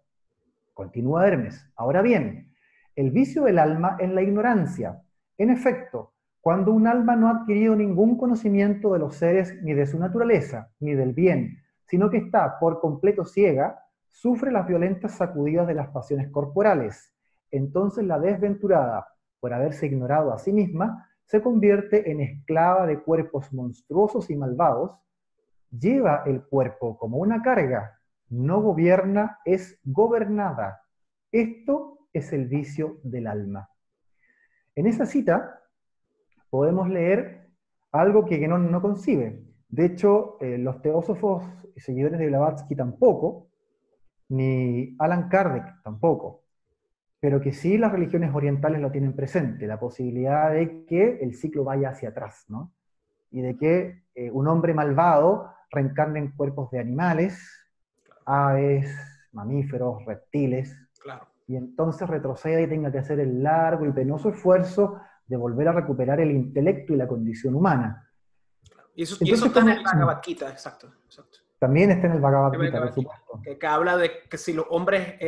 Continúa Hermes. Ahora bien, el vicio del alma es la ignorancia. En efecto, cuando un alma no ha adquirido ningún conocimiento de los seres ni de su naturaleza, ni del bien, sino que está por completo ciega, sufre las violentas sacudidas de las pasiones corporales. Entonces la desventurada, por haberse ignorado a sí misma, se convierte en esclava de cuerpos monstruosos y malvados, lleva el cuerpo como una carga, no gobierna, es gobernada. Esto es el vicio del alma. En esa cita podemos leer algo que no concibe. De hecho, los teósofos y seguidores de Blavatsky tampoco, ni Allan Kardec tampoco, pero que sí las religiones orientales lo tienen presente, la posibilidad de que el ciclo vaya hacia atrás, ¿no? Y de que un hombre malvado reencarne en cuerpos de animales, aves, mamíferos, reptiles, Claro. y entonces retroceda y tenga que hacer el largo y penoso esfuerzo de volver a recuperar el intelecto y la condición humana. Y eso Entonces, está en el como Bhagavad Gita, exacto. también está en el Bhagavad En el Gita, por Bhagavad Gita, supuesto. que habla de que si los hombres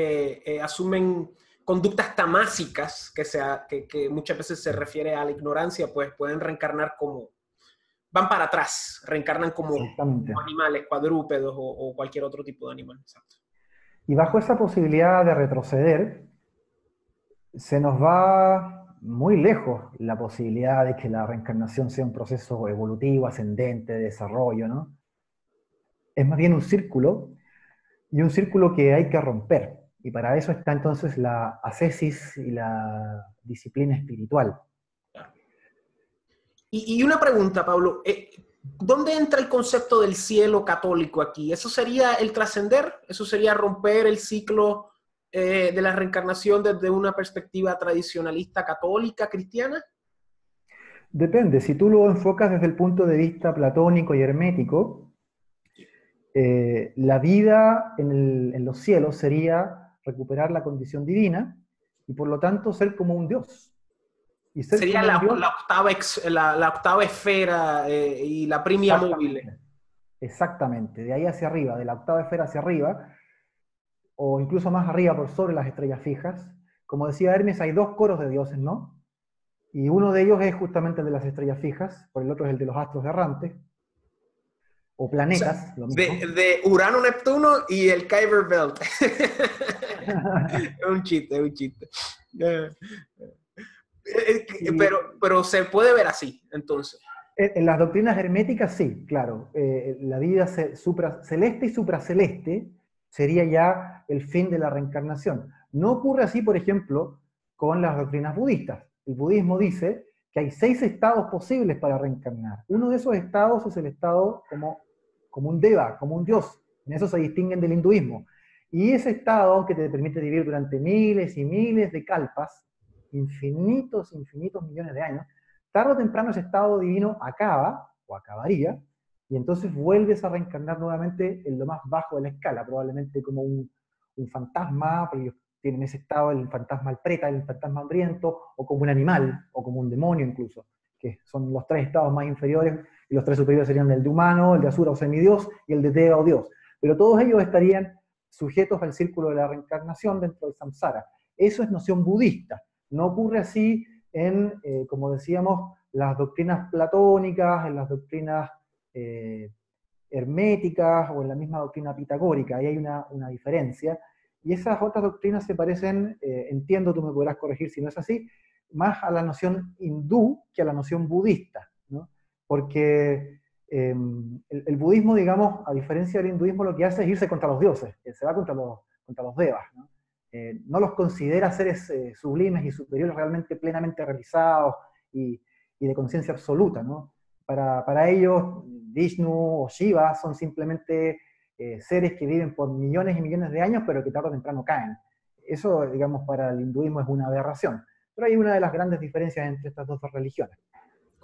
asumen conductas tamásicas, que muchas veces se refiere a la ignorancia, pues pueden reencarnar como, van para atrás, reencarnan como Exactamente. animales, cuadrúpedos o cualquier otro tipo de animal. Exacto. Y bajo esa posibilidad de retroceder, se nos va muy lejos la posibilidad de que la reencarnación sea un proceso evolutivo, ascendente, de desarrollo, ¿no? Es más bien un círculo, y un círculo que hay que romper. Y para eso está entonces la ascesis y la disciplina espiritual. Y una pregunta, Pablo, ¿dónde entra el concepto del cielo católico aquí? ¿Eso sería el trascender? ¿Eso sería romper el ciclo de la reencarnación desde una perspectiva tradicionalista católica, cristiana? Depende, si tú lo enfocas desde el punto de vista platónico y hermético, la vida en los cielos sería recuperar la condición divina y por lo tanto ser como un Dios. Y ser Sería como un Dios, la octava esfera y la primia móvil. exactamente, exactamente, de ahí hacia arriba, de la octava esfera hacia arriba, o incluso más arriba por sobre las estrellas fijas. Como decía Hermes, hay dos coros de dioses, ¿no? Y uno de ellos es justamente el de las estrellas fijas, por el otro es el de los astros errantes, o O sea, planetas, lo mismo. de Urano, Neptuno y el Kuiper Belt. Es un chiste, es un chiste. Y Pero se puede ver así, entonces. en las doctrinas herméticas sí, claro. La vida celeste y supraceleste sería ya el fin de la reencarnación. No ocurre así, por ejemplo, con las doctrinas budistas. El budismo dice que hay 6 estados posibles para reencarnar. Uno de esos estados es el estado como un deva, como un dios. En eso se distinguen del hinduismo. Y ese estado, que te permite vivir durante miles y miles de kalpas, infinitos, infinitos millones de años, tarde o temprano ese estado divino acaba, o acabaría, y entonces vuelves a reencarnar nuevamente en lo más bajo de la escala, probablemente como un fantasma, porque ellos tienen ese estado, el fantasma al preta, el fantasma hambriento, o como un animal, o como un demonio incluso, que son los 3 estados más inferiores, y los 3 superiores serían el de humano, el de asura o semidios, y el de deva o dios. Pero todos ellos estarían sujetos al círculo de la reencarnación dentro del samsara. Eso es noción budista. No ocurre así en, como decíamos, las doctrinas platónicas, en las doctrinas herméticas o en la misma doctrina pitagórica. Ahí hay una diferencia. Y esas otras doctrinas se parecen, entiendo, tú me podrás corregir si no es así, más a la noción hindú que a la noción budista, ¿no? Porque el budismo, digamos, a diferencia del hinduismo, lo que hace es irse contra los dioses, se va contra los devas, ¿no? No los considera seres sublimes y superiores realmente plenamente realizados y de conciencia absoluta, ¿no? Para ellos, Vishnu o Shiva son simplemente seres que viven por millones y millones de años, pero que tarde o temprano caen. Eso, digamos, para el hinduismo es una aberración. Pero hay una de las grandes diferencias entre estas dos religiones.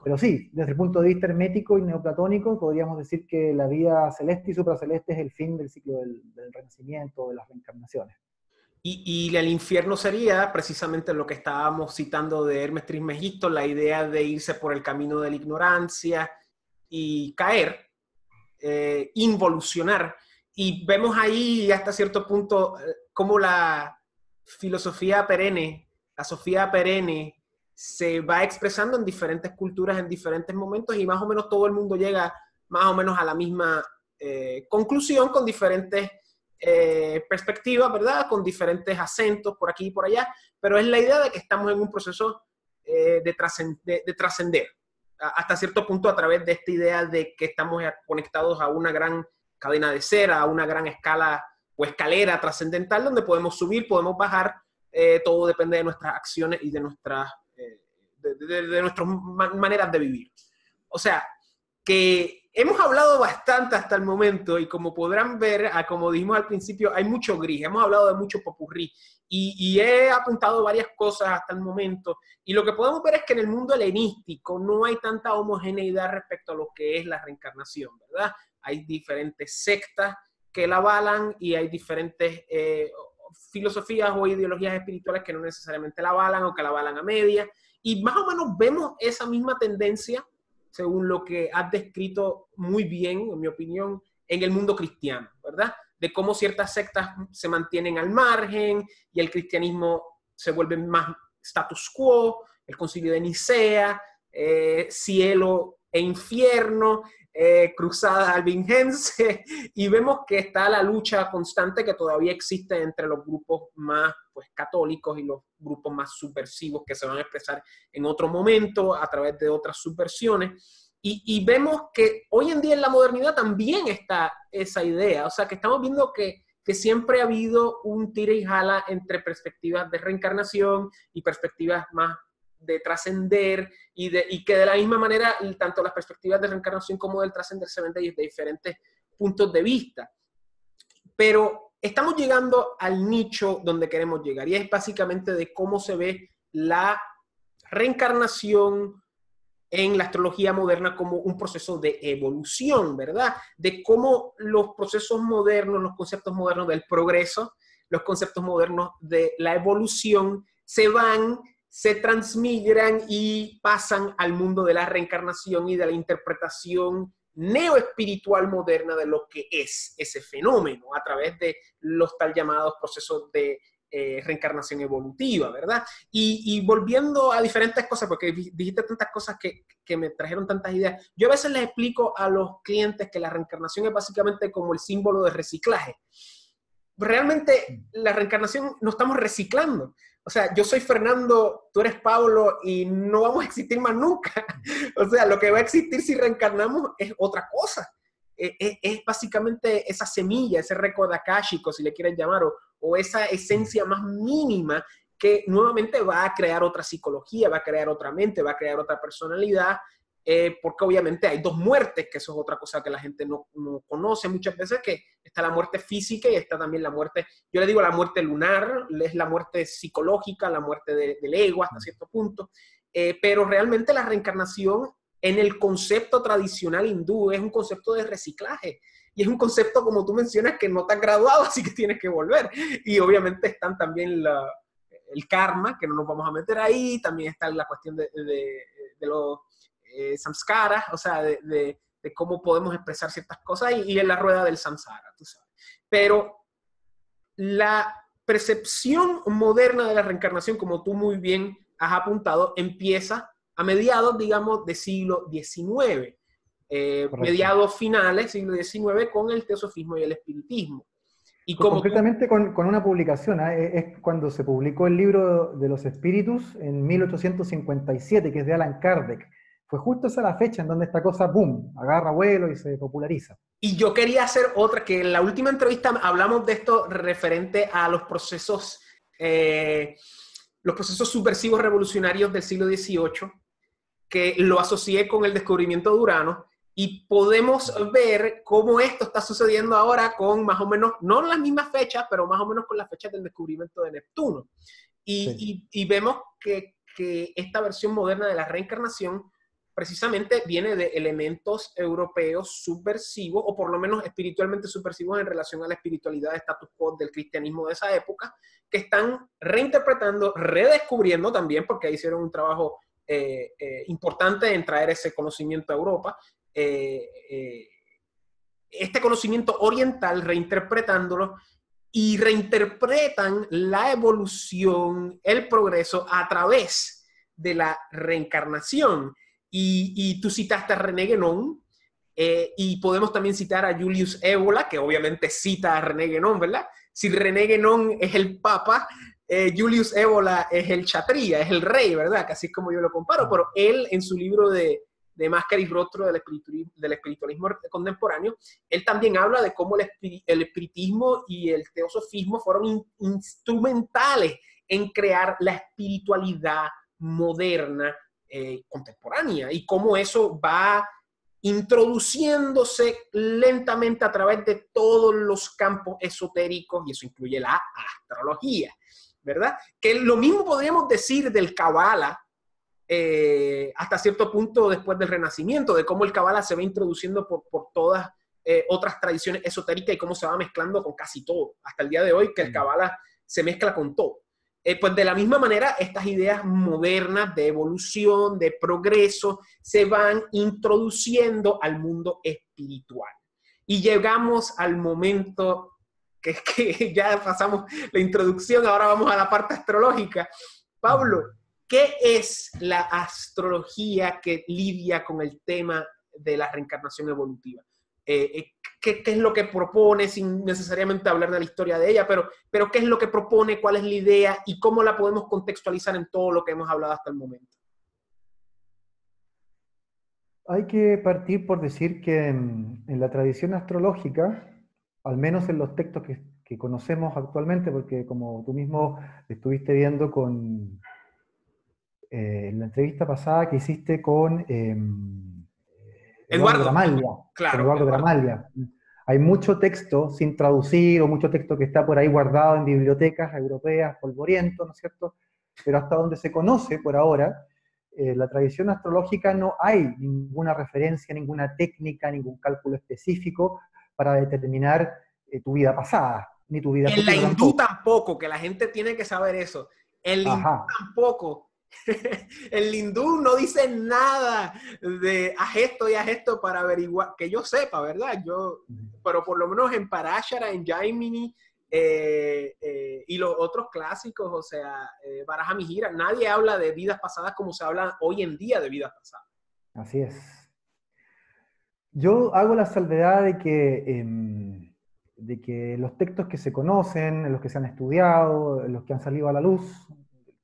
Pero sí, desde el punto de vista hermético y neoplatónico, podríamos decir que la vida celeste y supraceleste es el fin del ciclo del renacimiento, de las reencarnaciones. Y el infierno sería precisamente lo que estábamos citando de Hermes Trismegisto, la idea de irse por el camino de la ignorancia y caer, involucionar. Y vemos ahí hasta cierto punto cómo la filosofía perenne, la sofía perenne, se va expresando en diferentes culturas, en diferentes momentos, y más o menos todo el mundo llega más o menos a la misma conclusión con diferentes perspectivas, ¿verdad? Con diferentes acentos por aquí y por allá, pero es la idea de que estamos en un proceso de trascender hasta cierto punto a través de esta idea de que estamos conectados a una gran cadena de cera, a una gran escala o escalera trascendental donde podemos subir, podemos bajar, todo depende de nuestras acciones y de nuestras maneras de vivir. O sea, que hemos hablado bastante hasta el momento y como podrán ver, como dijimos al principio, hay mucho gris, hemos hablado de mucho popurrí y he apuntado varias cosas hasta el momento y lo que podemos ver es que en el mundo helenístico no hay tanta homogeneidad respecto a lo que es la reencarnación, ¿verdad? Hay diferentes sectas que la avalan y hay diferentes filosofías o ideologías espirituales que no necesariamente la avalan o que la avalan a medias y más o menos vemos esa misma tendencia según lo que has descrito muy bien, en mi opinión, en el mundo cristiano, ¿verdad? De cómo ciertas sectas se mantienen al margen y el cristianismo se vuelve más status quo, el concilio de Nicea, cielo e infierno, cruzada albingense, y vemos que está la lucha constante que todavía existe entre los grupos más pues, católicos y los grupos más subversivos que se van a expresar en otro momento a través de otras subversiones. Y vemos que hoy en día en la modernidad también está esa idea, o sea que estamos viendo que siempre ha habido un tira y jala entre perspectivas de reencarnación y perspectivas más de trascender y que de la misma manera tanto las perspectivas de reencarnación como del trascender se ven desde diferentes puntos de vista. Pero estamos llegando al nicho donde queremos llegar y es básicamente de cómo se ve la reencarnación en la astrología moderna como un proceso de evolución, ¿verdad? De cómo los procesos modernos, los conceptos modernos del progreso, los conceptos modernos de la evolución se transmigran y pasan al mundo de la reencarnación y de la interpretación neoespiritual moderna de lo que es ese fenómeno a través de los tal llamados procesos de reencarnación evolutiva, ¿verdad? Y volviendo a diferentes cosas, porque dijiste tantas cosas que me trajeron tantas ideas, yo a veces les explico a los clientes que la reencarnación es básicamente como el símbolo de reciclaje. Realmente la reencarnación no estamos reciclando. O sea, yo soy Fernando, tú eres Pablo y no vamos a existir más nunca. O sea, lo que va a existir si reencarnamos es otra cosa. Es básicamente esa semilla, ese récord akáshico, si le quieren llamar, o esa esencia más mínima que nuevamente va a crear otra psicología, va a crear otra mente, va a crear otra personalidad, porque obviamente hay dos muertes, que eso es otra cosa que la gente no conoce muchas veces, que está la muerte física y está también la muerte, yo le digo la muerte lunar, es la muerte psicológica, la muerte del ego hasta cierto punto, pero realmente la reencarnación en el concepto tradicional hindú es un concepto de reciclaje. Y es un concepto, como tú mencionas, que no te has graduado, así que tienes que volver. Y obviamente están también el karma, que no nos vamos a meter ahí, también está la cuestión de los samskaras, o sea, de cómo podemos expresar ciertas cosas, y en la rueda del samsara, tú sabes. Pero la percepción moderna de la reencarnación, como tú muy bien has apuntado, empieza a mediados, digamos, del siglo XIX. Mediados finales, siglo XIX, con el teosofismo y el espiritismo. Y Pues como concretamente con una publicación, ¿eh? Es cuando se publicó el libro de los espíritus en 1857, que es de Allan Kardec. Fue justo esa la fecha en donde esta cosa, boom, agarra vuelo y se populariza. Y yo quería hacer otra, que en la última entrevista hablamos de esto referente a los procesos subversivos revolucionarios del siglo XVIII, que lo asocié con el descubrimiento de Urano, y podemos ver cómo esto está sucediendo ahora con más o menos, no las mismas fechas, pero más o menos con las fechas del descubrimiento de Neptuno. Y vemos que esta versión moderna de la reencarnación precisamente viene de elementos europeos subversivos, o por lo menos espiritualmente subversivos en relación a la espiritualidad de status quo del cristianismo de esa época, que están reinterpretando, redescubriendo también, porque ahí hicieron un trabajo importante en traer ese conocimiento a Europa, este conocimiento oriental, reinterpretándolo, y reinterpretan la evolución, el progreso a través de la reencarnación. Y tú citaste a René Guénon, y podemos también citar a Julius Evola, que obviamente cita a René Guénon, ¿verdad? Si René Guénon es el papa, Julius Evola es el chatría, es el rey, ¿verdad? Que así es como yo lo comparo, pero él en su libro de Máscara y Rostro del espiritualismo contemporáneo, él también habla de cómo el espiritismo y el teosofismo fueron instrumentales en crear la espiritualidad moderna contemporánea, y cómo eso va introduciéndose lentamente a través de todos los campos esotéricos, y eso incluye la astrología, ¿verdad? Que lo mismo podríamos decir del Kabbalah, hasta cierto punto después del Renacimiento, de cómo el Kabbalah se va introduciendo por todas otras tradiciones esotéricas y cómo se va mezclando con casi todo, hasta el día de hoy que el Kabbalah se mezcla con todo. Pues de la misma manera, estas ideas modernas de evolución, de progreso, se van introduciendo al mundo espiritual. Y llegamos al momento que ya pasamos la introducción, ahora vamos a la parte astrológica. Pablo, ¿qué es la astrología que lidia con el tema de la reencarnación evolutiva? ¿Qué es lo que propone, sin necesariamente hablar de la historia de ella, pero qué es lo que propone, cuál es la idea y cómo la podemos contextualizar en todo lo que hemos hablado hasta el momento? Hay que partir por decir que en la tradición astrológica, al menos en los textos que conocemos actualmente, porque como tú mismo estuviste viendo en la entrevista pasada que hiciste con Eduardo Eduardo, Gramaglia, con claro, Eduardo Eduardo. Gramaglia. Hay mucho texto sin traducir o mucho texto que está por ahí guardado en bibliotecas europeas, polvoriento, ¿no es cierto? Pero hasta donde se conoce por ahora, la tradición astrológica no hay ninguna referencia, ninguna técnica, ningún cálculo específico para determinar tu vida pasada, ni tu vida En la futura hindú tampoco. tampoco, que la gente tiene que saber eso. En la hindú Ajá. tampoco. El hindú no dice nada de haz esto y haz esto para averiguar, que yo sepa, ¿verdad? Pero por lo menos en Parashara, en Jaimini y los otros clásicos, o sea, Baraja Mihira, nadie habla de vidas pasadas como se habla hoy en día de vidas pasadas. Así es. Yo hago la salvedad de que los textos que se conocen, los que se han estudiado, los que han salido a la luz,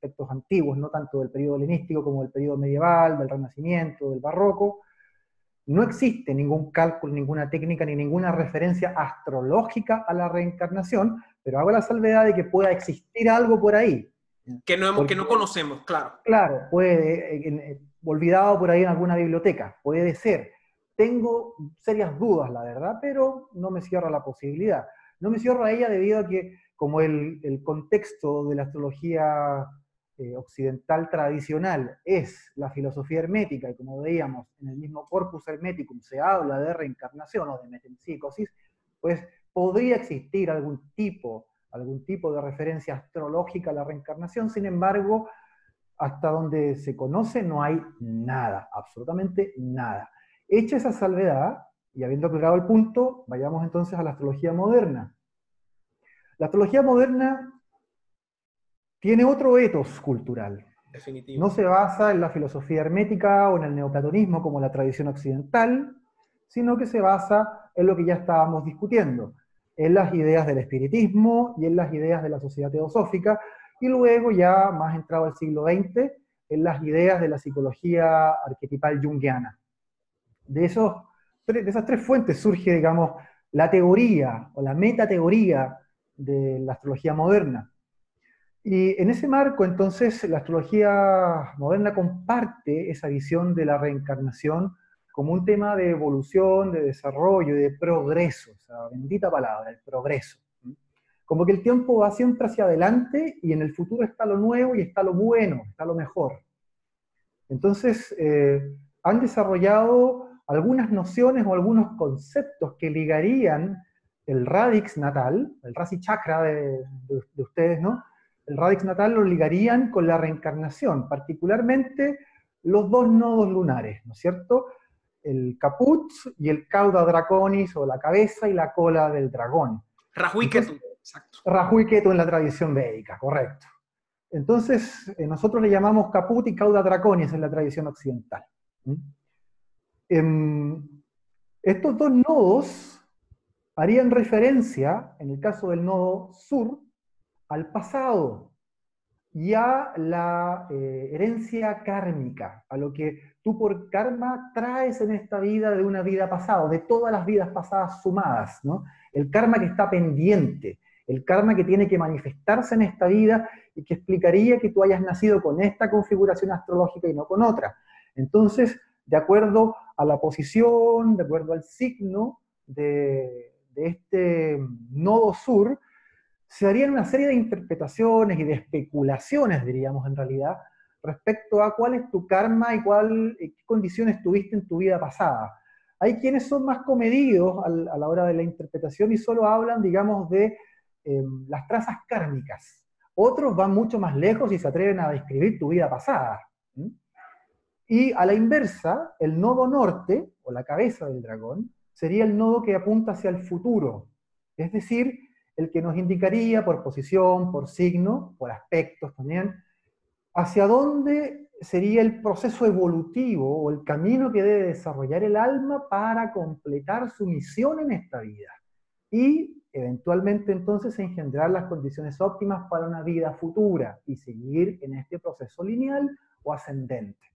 textos antiguos, no tanto del periodo helenístico como del periodo medieval, del Renacimiento, del Barroco, no existe ningún cálculo, ninguna técnica, ni ninguna referencia astrológica a la reencarnación, pero hago la salvedad de que pueda existir algo por ahí. Que Porque, no conocemos, claro. claro, puede, olvidado por ahí en alguna biblioteca, puede ser. Tengo serias dudas, la verdad, pero no me cierro a la posibilidad. No me cierro a ella debido a que, como el contexto de la astrología occidental tradicional es la filosofía hermética, y como veíamos en el mismo Corpus Hermeticum se habla de reencarnación o de metempsicosis, pues podría existir algún tipo de referencia astrológica a la reencarnación. Sin embargo, hasta donde se conoce no hay nada, absolutamente nada. Hecha esa salvedad, y habiendo aclarado el punto, vayamos entonces a la astrología moderna. La astrología moderna tiene otro ethos cultural. No Definitivo. se basa en la filosofía hermética o en el neoplatonismo como la tradición occidental, sino que se basa en lo que ya estábamos discutiendo, en las ideas del espiritismo y en las ideas de la sociedad teosófica, y luego ya más entrado al siglo XX, en las ideas de la psicología arquetipal junguiana. De esas tres fuentes surge, digamos, la teoría o la metateoría de la astrología moderna. Y en ese marco, entonces, la astrología moderna comparte esa visión de la reencarnación como un tema de evolución, de desarrollo, de progreso, o sea, bendita palabra, el progreso. Como que el tiempo va siempre hacia adelante y en el futuro está lo nuevo y está lo bueno, está lo mejor. Entonces, han desarrollado algunas nociones o algunos conceptos que ligarían el radix natal, el Rasi Chakra de ustedes, ¿no? El radix natal lo ligarían con la reencarnación, particularmente los dos nodos lunares, ¿no es cierto? El caput y el cauda draconis, o la cabeza y la cola del dragón. Rahu y Entonces, Ketu, exacto. Rahu y Ketu en la tradición védica, correcto. Entonces, nosotros le llamamos caput y cauda draconis en la tradición occidental. ¿Mm? Estos dos nodos harían referencia, en el caso del nodo sur, al pasado y a la herencia kármica, a lo que tú por karma traes en esta vida de una vida pasada, de todas las vidas pasadas sumadas, ¿no? El karma que está pendiente, el karma que tiene que manifestarse en esta vida y que explicaría que tú hayas nacido con esta configuración astrológica y no con otra. Entonces, de acuerdo a la posición, de acuerdo al signo de este nodo sur, se harían una serie de interpretaciones y de especulaciones, diríamos en realidad, respecto a cuál es tu karma y qué condiciones tuviste en tu vida pasada. Hay quienes son más comedidos a la hora de la interpretación y solo hablan, digamos, de las trazas kármicas. Otros van mucho más lejos y se atreven a describir tu vida pasada. ¿Mm? Y a la inversa, el nodo norte, o la cabeza del dragón, sería el nodo que apunta hacia el futuro. Es decir, el que nos indicaría por posición, por signo, por aspectos también, hacia dónde sería el proceso evolutivo o el camino que debe desarrollar el alma para completar su misión en esta vida. Y eventualmente entonces engendrar las condiciones óptimas para una vida futura y seguir en este proceso lineal o ascendente.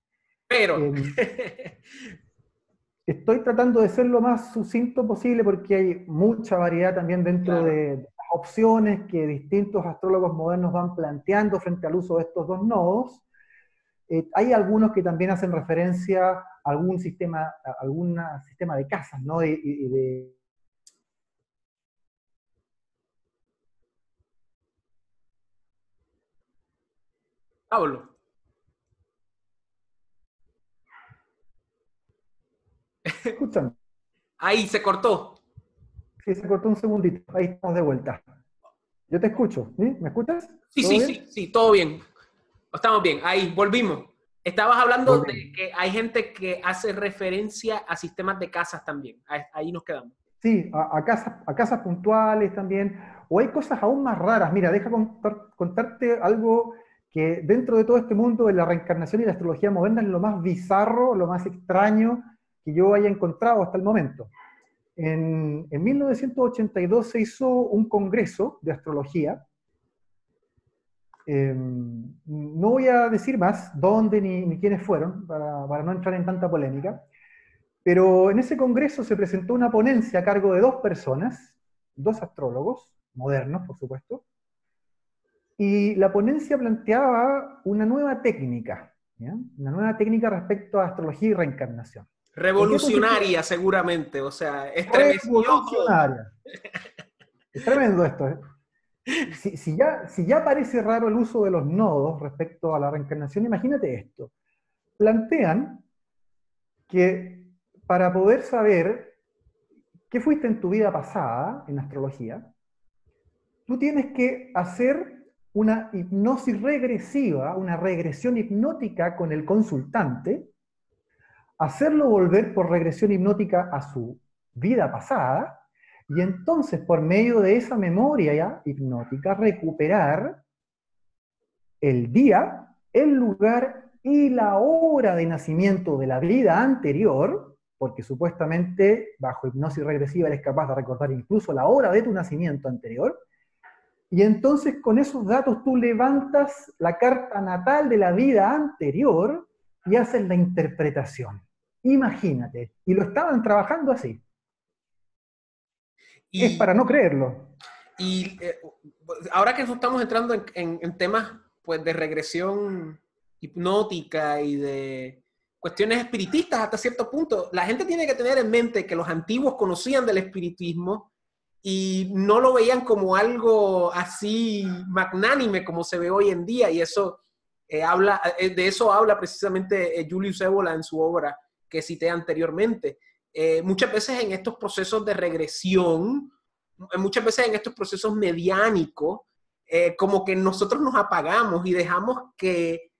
Pero, Eh, Estoy tratando de ser lo más sucinto posible porque hay mucha variedad también dentro claro, de las opciones que distintos astrólogos modernos van planteando frente al uso de estos dos nodos. hay algunos que también hacen referencia a algún sistema de casas, ¿no? Pablo, ¿Escuchan? ahí se cortó. Sí, se cortó un segundito. Ahí estamos de vuelta. Yo te escucho, ¿sí? ¿Me escuchas? Sí, ¿Todo sí, sí, bien? sí, todo bien. Estamos bien, ahí volvimos. Estabas hablando de Volvimos. que hay gente que hace referencia a sistemas de casas también. Ahí nos quedamos. Sí, a casas puntuales también. O hay cosas aún más raras. Mira, deja contarte algo que dentro de todo este mundo de la reencarnación y la astrología moderna es lo más bizarro, lo más extraño que yo haya encontrado hasta el momento. En 1982 se hizo un congreso de astrología. No voy a decir más dónde ni quiénes fueron, para no entrar en tanta polémica, pero en ese congreso se presentó una ponencia a cargo de dos personas, dos astrólogos, modernos por supuesto, y la ponencia planteaba una nueva técnica, ¿ya? Una nueva técnica respecto a astrología y reencarnación. ¿En qué consistía? Revolucionaria, seguramente. O sea, estremeció todo. Revolucionaria. Es tremendo esto, ¿eh? Si ya parece raro el uso de los nodos respecto a la reencarnación, imagínate esto. Plantean que para poder saber qué fuiste en tu vida pasada, en astrología, tú tienes que hacer una hipnosis regresiva, una regresión hipnótica con el consultante, hacerlo volver por regresión hipnótica a su vida pasada, y entonces por medio de esa memoria ya hipnótica recuperar el día, el lugar y la hora de nacimiento de la vida anterior, porque supuestamente bajo hipnosis regresiva eres capaz de recordar incluso la hora de tu nacimiento anterior, y entonces con esos datos tú levantas la carta natal de la vida anterior y haces la interpretación. Imagínate, y lo estaban trabajando así. Es Y, para no creerlo. y ahora que estamos entrando en temas pues, de regresión hipnótica y de cuestiones espiritistas hasta cierto punto, la gente tiene que tener en mente que los antiguos conocían del espiritismo y no lo veían como algo así magnánime como se ve hoy en día, y eso de eso habla precisamente Julius Evola en su obra que cité anteriormente. Muchas veces en estos procesos de regresión, muchas veces en estos procesos mediánicos, como que nosotros nos apagamos y dejamos que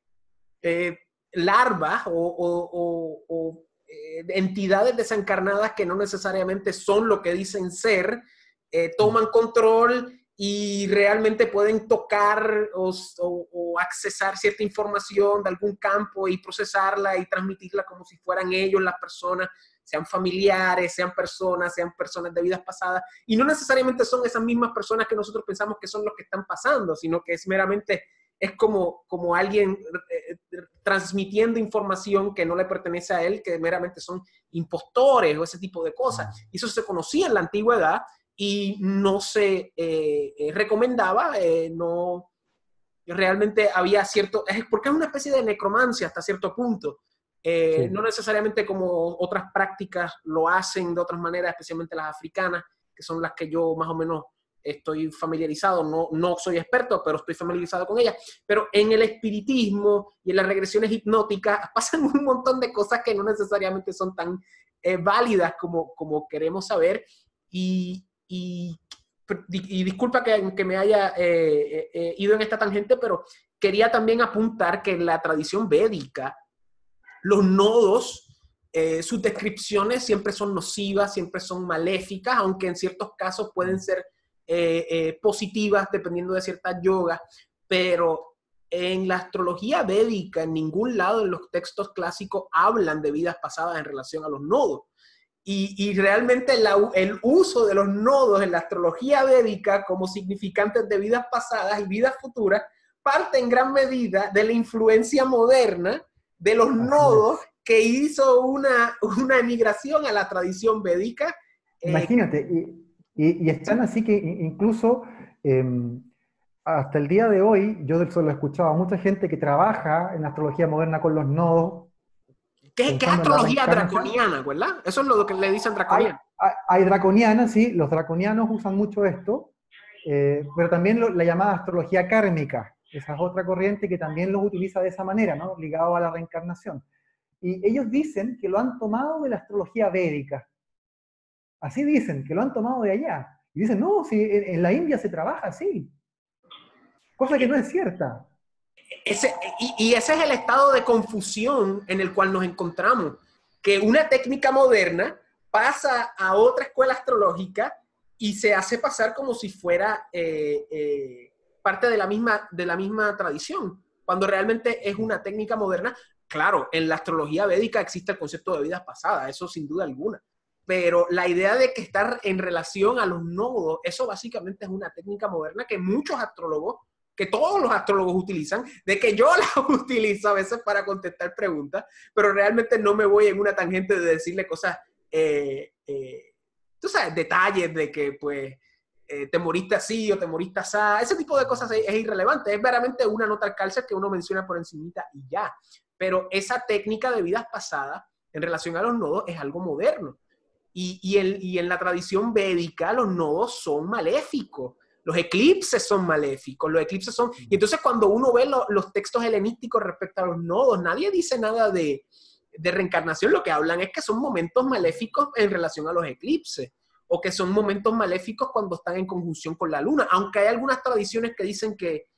eh, larvas o entidades desencarnadas que no necesariamente son lo que dicen ser, toman control y realmente pueden tocar o accesar cierta información de algún campo y procesarla y transmitirla como si fueran ellos las personas, sean familiares, sean personas de vidas pasadas, y no necesariamente son esas mismas personas que nosotros pensamos que son los que están pasando, sino que es meramente es como alguien transmitiendo información que no le pertenece a él, que meramente son impostores o ese tipo de cosas. Y eso se conocía en la antigüedad y no se recomendaba, no realmente había cierto, porque es una especie de necromancia hasta cierto punto. No Sí. necesariamente como otras prácticas lo hacen de otras maneras, especialmente las africanas, que son las que yo más o menos estoy familiarizado, no soy experto, pero estoy familiarizado con ellas. Pero en el espiritismo y en las regresiones hipnóticas pasan un montón de cosas que no necesariamente son tan válidas como queremos saber. Y disculpa que me haya ido en esta tangente, pero quería también apuntar que en la tradición védica, los nodos, sus descripciones siempre son nocivas, siempre son maléficas, aunque en ciertos casos pueden ser positivas dependiendo de ciertas yogas, pero en la astrología védica, en ningún lado en los textos clásicos hablan de vidas pasadas en relación a los nodos. Y realmente el uso de los nodos en la astrología védica como significantes de vidas pasadas y vidas futuras parte en gran medida de la influencia moderna de los Así nodos es. que hizo una emigración a la tradición védica. Imagínate, y están así que incluso, eh, hasta el día de hoy, yo solo he escuchado a mucha gente que trabaja en la astrología moderna con los nodos, ¿Qué es pensando en la astrología reencarnación. draconiana, verdad? Eso es lo que le dicen draconiana. Hay draconianas, sí, los draconianos usan mucho esto, pero también la llamada astrología kármica, esa es otra corriente que también los utiliza de esa manera, ¿no? Ligado a la reencarnación. Y ellos dicen que lo han tomado de la astrología védica. Así dicen, que lo han tomado de allá. Y dicen, no, si en la India se trabaja así. Cosa que no es cierta. Ese, y ese es el estado de confusión en el cual nos encontramos, que una técnica moderna pasa a otra escuela astrológica y se hace pasar como si fuera parte de la misma tradición, cuando realmente es una técnica moderna. Claro, en la astrología védica existe el concepto de vidas pasadas, eso sin duda alguna, pero la idea de que estar en relación a los nodos, eso básicamente es una técnica moderna que muchos astrólogos, que todos los astrólogos utilizan, de que yo la utilizo a veces para contestar preguntas, pero realmente no me voy en una tangente de decirle cosas, tú sabes, detalles de que pues te moriste así o te moriste así, ese tipo de cosas es irrelevante, es veramente una nota al calce que uno menciona por encimita y ya. Pero esa técnica de vidas pasadas en relación a los nodos es algo moderno. Y en la tradición védica los nodos son maléficos. Los eclipses son maléficos, los eclipses son... Y entonces cuando uno ve los textos helenísticos respecto a los nodos, nadie dice nada de reencarnación, lo que hablan es que son momentos maléficos en relación a los eclipses, o que son momentos maléficos cuando están en conjunción con la luna, aunque hay algunas tradiciones que dicen que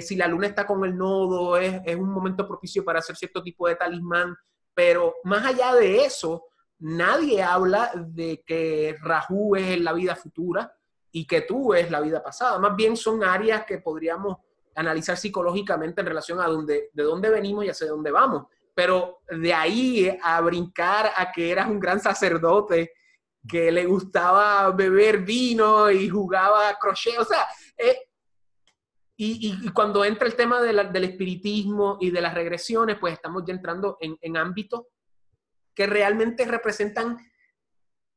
si la luna está con el nodo es un momento propicio para hacer cierto tipo de talismán, pero más allá de eso, nadie habla de que Rahu es la vida futura y que tú es la vida pasada. Más bien son áreas que podríamos analizar psicológicamente en relación a de dónde venimos y hacia dónde vamos. Pero de ahí a brincar a que eras un gran sacerdote que le gustaba beber vino y jugaba crochet, o sea, y cuando entra el tema del espiritismo y de las regresiones, pues estamos ya entrando en ámbitos que realmente representan,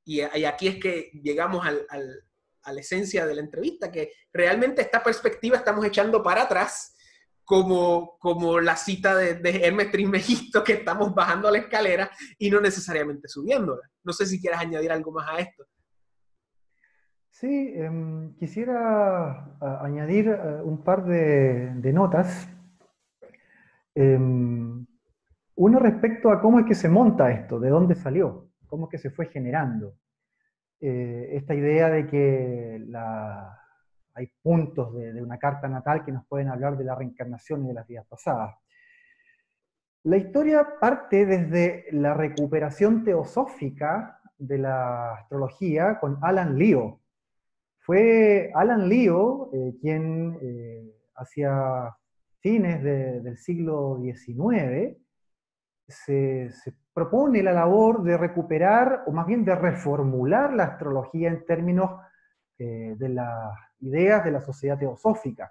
y aquí es que llegamos a la esencia de la entrevista, que realmente esta perspectiva estamos echando para atrás, como la cita de Hermes Trismegisto, que estamos bajando la escalera y no necesariamente subiéndola. No sé si quieres añadir algo más a esto. Sí, quisiera añadir un par de notas. Uno respecto a cómo es que se monta esto, de dónde salió, cómo es que se fue generando. Esta idea de que hay puntos de una carta natal que nos pueden hablar de la reencarnación y de las vidas pasadas. La historia parte desde la recuperación teosófica de la astrología con Alan Leo. Fue Alan Leo quien hacia fines del siglo XIX se propone la labor de recuperar, o más bien de reformular la astrología en términos de las ideas de la sociedad teosófica.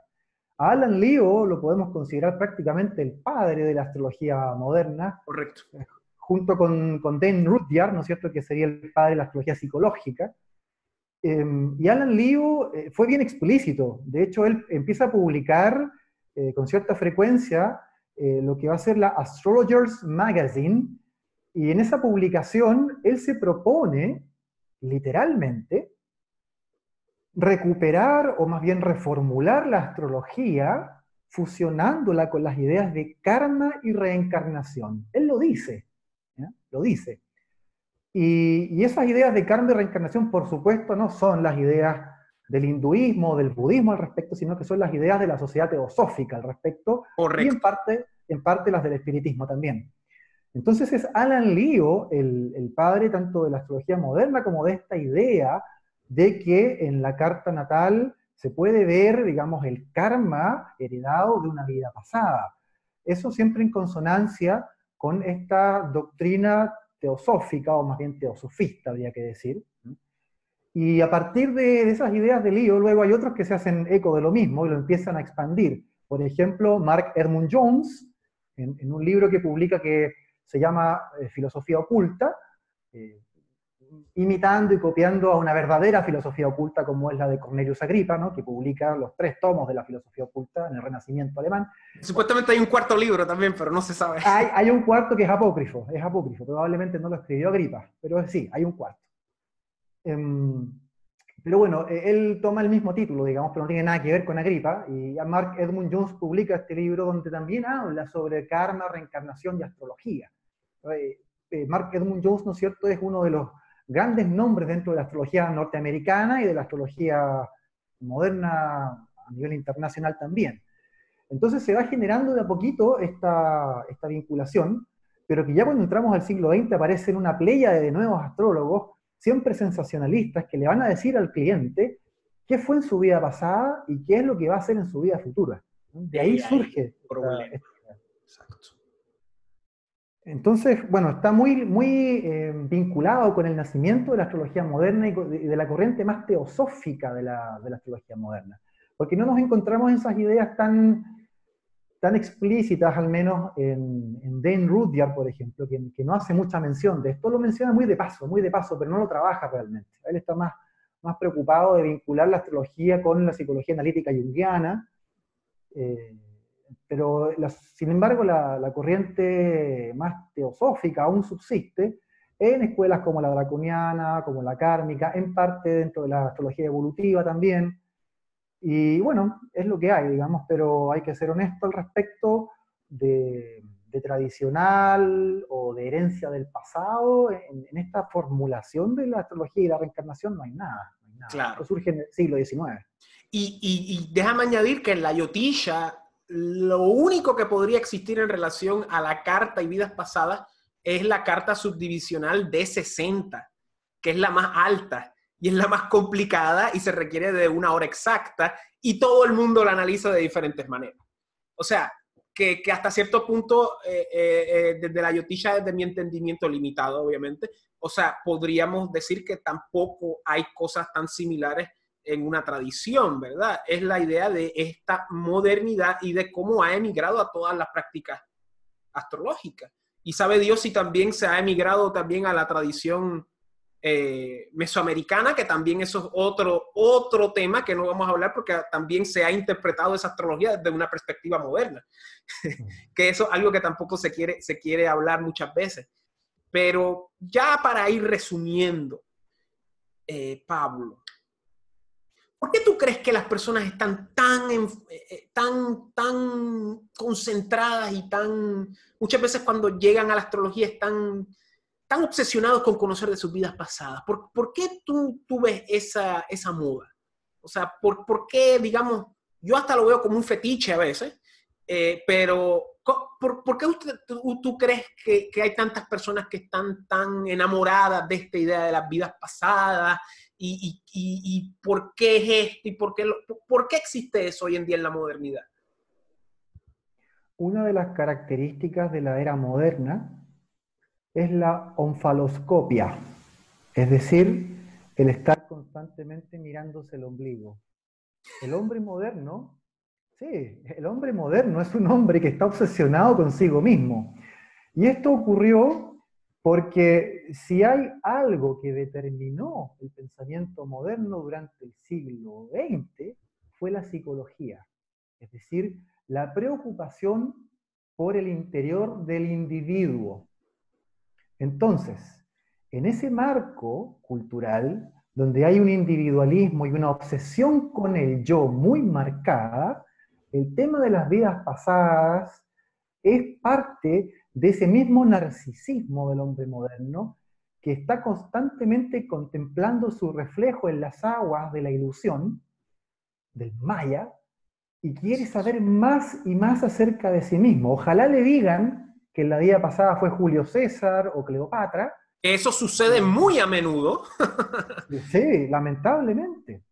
A Alan Leo lo podemos considerar prácticamente el padre de la astrología moderna, Correcto. junto con Dane Rudyard, ¿no es cierto?, que sería el padre de la astrología psicológica. Y Alan Leo fue bien explícito. De hecho, él empieza a publicar con cierta frecuencia lo que va a ser la Astrologer's Magazine, y en esa publicación él se propone, literalmente, recuperar o más bien reformular la astrología fusionándola con las ideas de karma y reencarnación. Él lo dice, ¿ya? Lo dice. Y esas ideas de karma y reencarnación, por supuesto, no son las ideas del hinduismo o del budismo al respecto, sino que son las ideas de la sociedad teosófica al respecto, y Correcto. en parte las del espiritismo también. Entonces es Alan Leo el padre tanto de la astrología moderna como de esta idea de que en la carta natal se puede ver, digamos, el karma heredado de una vida pasada. Eso siempre en consonancia con esta doctrina teosófica, o más bien teosofista, habría que decir. Y a partir de esas ideas de Leo, luego hay otros que se hacen eco de lo mismo y lo empiezan a expandir. Por ejemplo, Mark Edmund Jones, en un libro que publica que se llama Filosofía Oculta, imitando y copiando a una verdadera filosofía oculta como es la de Cornelius Agrippa, ¿no? Que publica los 3 tomos de la filosofía oculta en el Renacimiento alemán. Supuestamente hay un cuarto libro también, pero no se sabe. Hay un cuarto que es apócrifo, probablemente no lo escribió Agrippa, pero sí, hay un cuarto. Pero bueno, él toma el mismo título, digamos, pero no tiene nada que ver con Agrippa, y Mark Edmund Jones publica este libro donde también habla sobre karma, reencarnación y astrología. Mark Edmund Jones, ¿no es cierto?, es uno de los grandes nombres dentro de la astrología norteamericana y de la astrología moderna a nivel internacional también. Entonces se va generando de a poquito esta vinculación, pero que ya cuando entramos al siglo XX aparecen una pléyade de nuevos astrólogos, siempre sensacionalistas, que le van a decir al cliente qué fue en su vida pasada y qué es lo que va a hacer en su vida futura. De ahí surge Exacto. Entonces, bueno, está muy vinculado con el nacimiento de la astrología moderna y de la corriente más teosófica de la astrología moderna. Porque no nos encontramos esas ideas tan explícitas, al menos en Dane Rudyard, por ejemplo, que no hace mucha mención de esto, lo menciona muy de paso, pero no lo trabaja realmente. Él está más preocupado de vincular la astrología con la psicología analítica junguiana, pero sin embargo la corriente más teosófica aún subsiste en escuelas como la draconiana, como la kármica, en parte dentro de la astrología evolutiva también. Y bueno, es lo que hay, digamos, pero hay que ser honesto al respecto de tradicional o de herencia del pasado. En esta formulación de la astrología y la reencarnación no hay nada. Claro. Esto surge en el siglo XIX. Y déjame añadir que en la Yotisha, lo único que podría existir en relación a la carta y vidas pasadas es la carta subdivisional D60, que es la más alta y es la más complicada y se requiere de una hora exacta y todo el mundo la analiza de diferentes maneras. O sea, que hasta cierto punto, desde la Yotisha, desde mi entendimiento limitado, obviamente, o sea, podríamos decir que tampoco hay cosas tan similares en una tradición, ¿verdad? Es la idea de esta modernidad y de cómo ha emigrado a todas las prácticas astrológicas. Y sabe Dios si también se ha emigrado también a la tradición mesoamericana, que también eso es otro tema que no vamos a hablar porque también se ha interpretado esa astrología desde una perspectiva moderna. Que eso es algo que tampoco se quiere hablar muchas veces. Pero ya para ir resumiendo, Pablo, ¿por qué tú crees que las personas están tan concentradas y muchas veces cuando llegan a la astrología están tan obsesionados con conocer de sus vidas pasadas? ¿Por qué tú ves esa moda? O sea, ¿por qué, digamos, yo hasta lo veo como un fetiche a veces, pero ¿por qué tú crees que hay tantas personas que están tan enamoradas de esta idea de las vidas pasadas? ¿Y por qué es esto? ¿Y por qué existe eso hoy en día en la modernidad? Una de las características de la era moderna es la onfaloscopia, es decir, el estar constantemente mirándose el ombligo. El hombre moderno, sí, el hombre moderno es un hombre que está obsesionado consigo mismo. Y esto ocurrió porque si hay algo que determinó el pensamiento moderno durante el siglo XX, fue la psicología. Es decir, la preocupación por el interior del individuo. Entonces, en ese marco cultural, donde hay un individualismo y una obsesión con el yo muy marcada, el tema de las vidas pasadas es parte de ese mismo narcisismo del hombre moderno que está constantemente contemplando su reflejo en las aguas de la ilusión, del Maya, y quiere saber más y más acerca de sí mismo. Ojalá le digan que en la vida pasada fue Julio César o Cleopatra. Eso sucede muy a menudo. Sí, lamentablemente.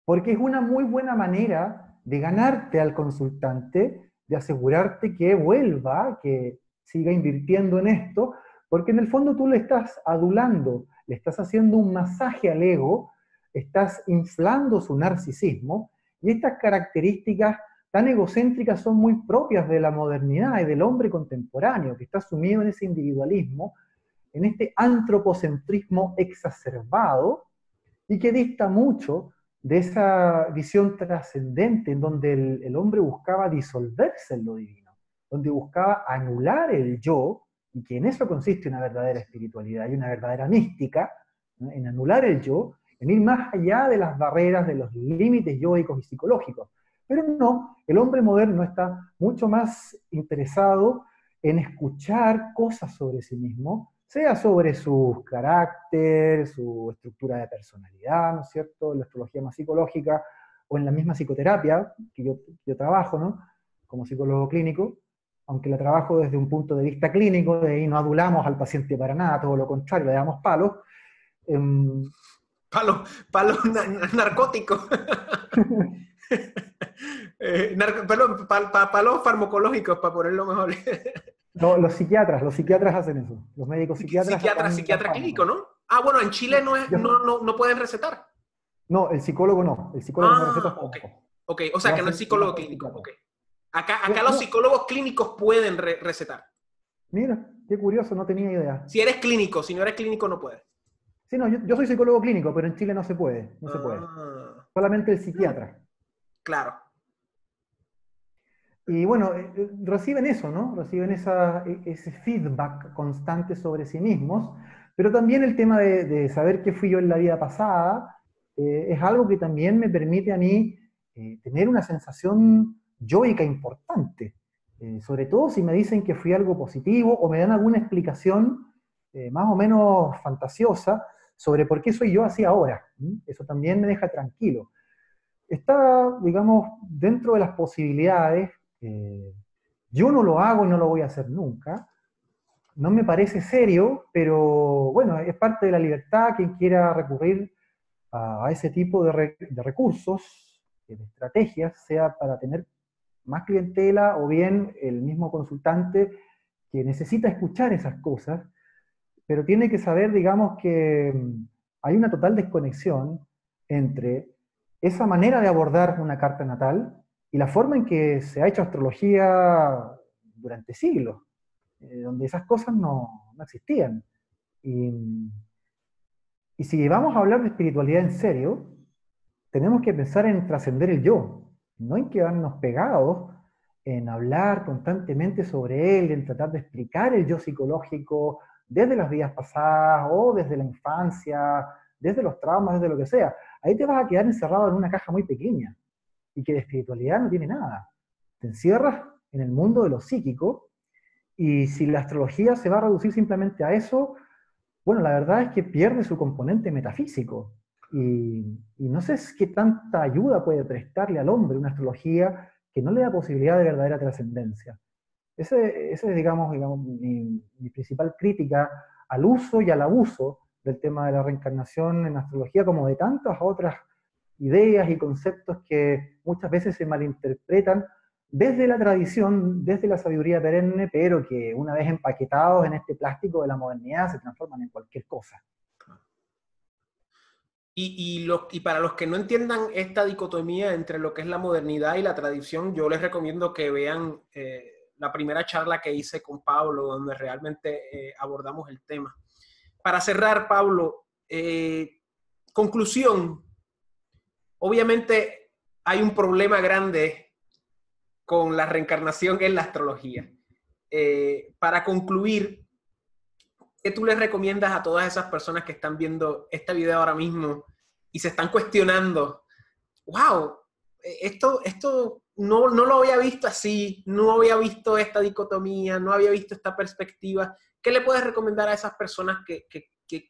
Porque es una muy buena manera de ganarte al consultante, de asegurarte que vuelva, que siga invirtiendo en esto, porque en el fondo tú le estás adulando, le estás haciendo un masaje al ego, estás inflando su narcisismo, y estas características tan egocéntricas son muy propias de la modernidad y del hombre contemporáneo, que está sumido en ese individualismo, en este antropocentrismo exacerbado y que dista mucho de esa visión trascendente en donde el hombre buscaba disolverse en lo divino, donde buscaba anular el yo, y que en eso consiste una verdadera espiritualidad y una verdadera mística, ¿no? En anular el yo, en ir más allá de las barreras, de los límites yoicos y psicológicos. Pero no, el hombre moderno está mucho más interesado en escuchar cosas sobre sí mismo, sea sobre su carácter, su estructura de personalidad, ¿no es cierto?, en la astrología más psicológica, o en la misma psicoterapia que yo trabajo, ¿no?, como psicólogo clínico, aunque la trabajo desde un punto de vista clínico, de ahí no adulamos al paciente para nada, todo lo contrario, le damos palos. Palo, palo narcótico. Perdón, palos farmacológicos, para ponerlo mejor. No, los psiquiatras hacen eso. Los médicos psiquiatras dan Psiquiatra clínico, fármacos. ¿no? Ah, bueno, en Chile no, no pueden recetar. No, el psicólogo no. El psicólogo no receta Ah, ok. fármacos. Ok, o sea que no es Lo psicólogo hace el clínico. psiquiatra. Ok. Acá los No, psicólogos clínicos pueden recetar. mira, qué curioso, no tenía idea. Si eres clínico, si no eres clínico no puedes. Sí, no, yo soy psicólogo clínico, pero en Chile no se puede, no se puede. Ah, Solamente el psiquiatra. claro. Y bueno, reciben eso, ¿no? Reciben ese feedback constante sobre sí mismos, pero también el tema de saber qué fui yo en la vida pasada es algo que también me permite a mí tener una sensación yoica importante, sobre todo si me dicen que fui algo positivo o me dan alguna explicación más o menos fantasiosa sobre por qué soy yo así ahora. Eso también me deja tranquilo. Está, digamos, dentro de las posibilidades. eh, yo no lo hago y no lo voy a hacer nunca. No me parece serio, pero bueno, es parte de la libertad quien quiera recurrir a ese tipo de recursos, de estrategias, sea para tener más clientela o bien el mismo consultante que necesita escuchar esas cosas, pero tiene que saber, digamos, que hay una total desconexión entre esa manera de abordar una carta natal y la forma en que se ha hecho astrología durante siglos, donde esas cosas no existían. Y, y si vamos a hablar de espiritualidad en serio, tenemos que pensar en trascender el yo, no en quedarnos pegados en hablar constantemente sobre él, en tratar de explicar el yo psicológico desde las vidas pasadas o desde la infancia, desde los traumas, desde lo que sea. Ahí te vas a quedar encerrado en una caja muy pequeña y que de espiritualidad no tiene nada. Te encierras en el mundo de lo psíquico y si la astrología se va a reducir simplemente a eso, bueno, la verdad es que pierde su componente metafísico. Y no sé qué tanta ayuda puede prestarle al hombre una astrología que no le da posibilidad de verdadera trascendencia. Ese es, digamos mi principal crítica al uso y al abuso del tema de la reencarnación en astrología, como de tantas otras ideas y conceptos que muchas veces se malinterpretan desde la tradición, desde la sabiduría perenne, pero que una vez empaquetados en este plástico de la modernidad se transforman en cualquier cosa. Y para los que no entiendan esta dicotomía entre lo que es la modernidad y la tradición, yo les recomiendo que vean la primera charla que hice con Pablo, donde realmente abordamos el tema. Para cerrar, Pablo, conclusión. Obviamente hay un problema grande con la reencarnación en la astrología. Para concluir, ¿qué tú les recomiendas a todas esas personas que están viendo este video ahora mismo y se están cuestionando? ¡Wow! Esto no lo había visto así, no había visto esta dicotomía, no había visto esta perspectiva. ¿Qué le puedes recomendar a esas personas que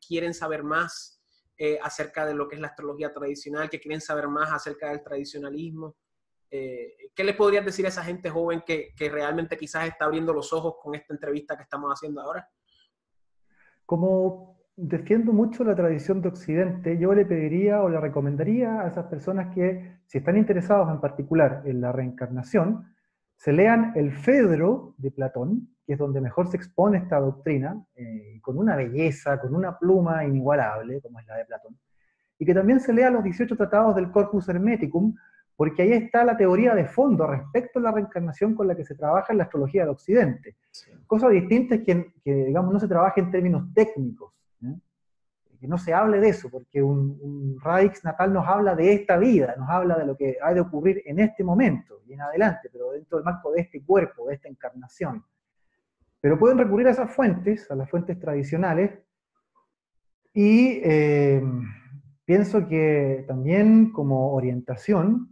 quieren saber más acerca de lo que es la astrología tradicional, que quieren saber más acerca del tradicionalismo? ¿Qué le podrías decir a esa gente joven que realmente quizás está abriendo los ojos con esta entrevista que estamos haciendo ahora? Como defiendo mucho la tradición de Occidente, yo le pediría o le recomendaría a esas personas que, si están interesados en particular en la reencarnación, se lean el Fedro de Platón, que es donde mejor se expone esta doctrina, con una belleza, con una pluma inigualable, como es la de Platón, y que también se lea los 18 tratados del Corpus Hermeticum, porque ahí está la teoría de fondo respecto a la reencarnación con la que se trabaja en la astrología del Occidente. Sí. Cosa distinta es que, digamos, no se trabaja en términos técnicos, ¿eh? Que no se hable de eso, porque un radix natal nos habla de esta vida, nos habla de lo que ha de ocurrir en este momento y en adelante, pero dentro del marco de este cuerpo, de esta encarnación. Pero pueden recurrir a esas fuentes, a las fuentes tradicionales, y pienso que también como orientación,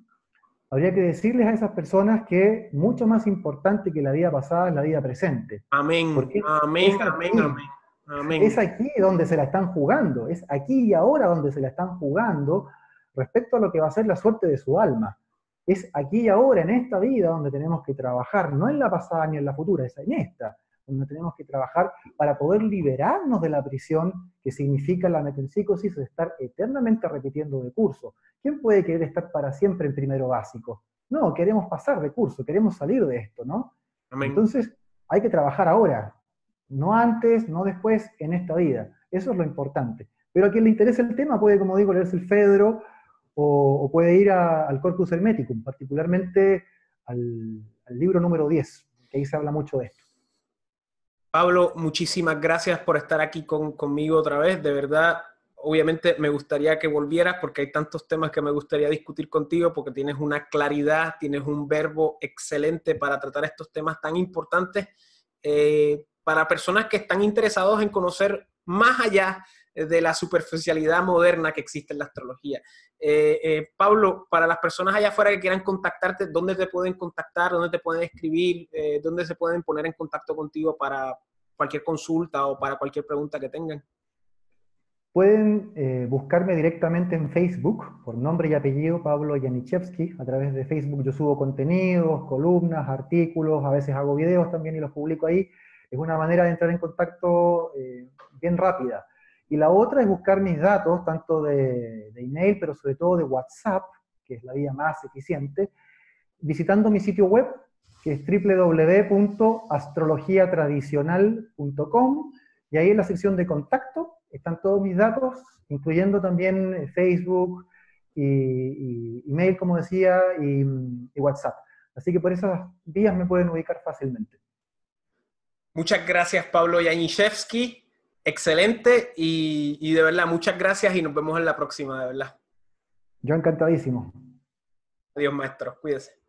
habría que decirles a esas personas que mucho más importante que la vida pasada es la vida presente. Amén, Porque amén, es amén, aquí, amén, amén. es aquí donde se la están jugando, es aquí y ahora donde se la están jugando respecto a lo que va a ser la suerte de su alma. Es aquí y ahora, en esta vida, donde tenemos que trabajar, no en la pasada ni en la futura, es en esta, donde tenemos que trabajar para poder liberarnos de la prisión que significa la metempsicosis de estar eternamente repitiendo de curso. ¿Quién puede querer estar para siempre en primero básico? No, queremos pasar de curso, queremos salir de esto, ¿no? Amén. Entonces, hay que trabajar ahora, no antes, no después, en esta vida. Eso es lo importante. Pero a quien le interese el tema puede, como digo, leerse el Fedro o puede ir al Corpus Hermeticum, particularmente al libro número 10, que ahí se habla mucho de esto. Pablo, muchísimas gracias por estar aquí conmigo otra vez. De verdad, obviamente me gustaría que volvieras porque hay tantos temas que me gustaría discutir contigo porque tienes una claridad, tienes un verbo excelente para tratar estos temas tan importantes para personas que están interesados en conocer más allá de la superficialidad moderna que existe en la astrología. Pablo, para las personas allá afuera que quieran contactarte, ¿dónde te pueden contactar? ¿Dónde te pueden escribir? ¿Dónde se pueden poner en contacto contigo para cualquier consulta o para cualquier pregunta que tengan? Pueden buscarme directamente en Facebook, por nombre y apellido, Pablo Janiszewski. A través de Facebook yo subo contenidos, columnas, artículos, a veces hago videos también y los publico ahí. Es una manera de entrar en contacto bien rápida. Y la otra es buscar mis datos, tanto de email, pero sobre todo de WhatsApp, que es la vía más eficiente, visitando mi sitio web, que es www.astrologiatradicional.com, y ahí en la sección de contacto están todos mis datos, incluyendo también Facebook, y email, como decía, y WhatsApp. Así que por esas vías me pueden ubicar fácilmente. Muchas gracias, Pablo Janiszewski. Excelente y de verdad, muchas gracias y nos vemos en la próxima, de verdad. Yo encantadísimo. Adiós, maestro. Cuídese.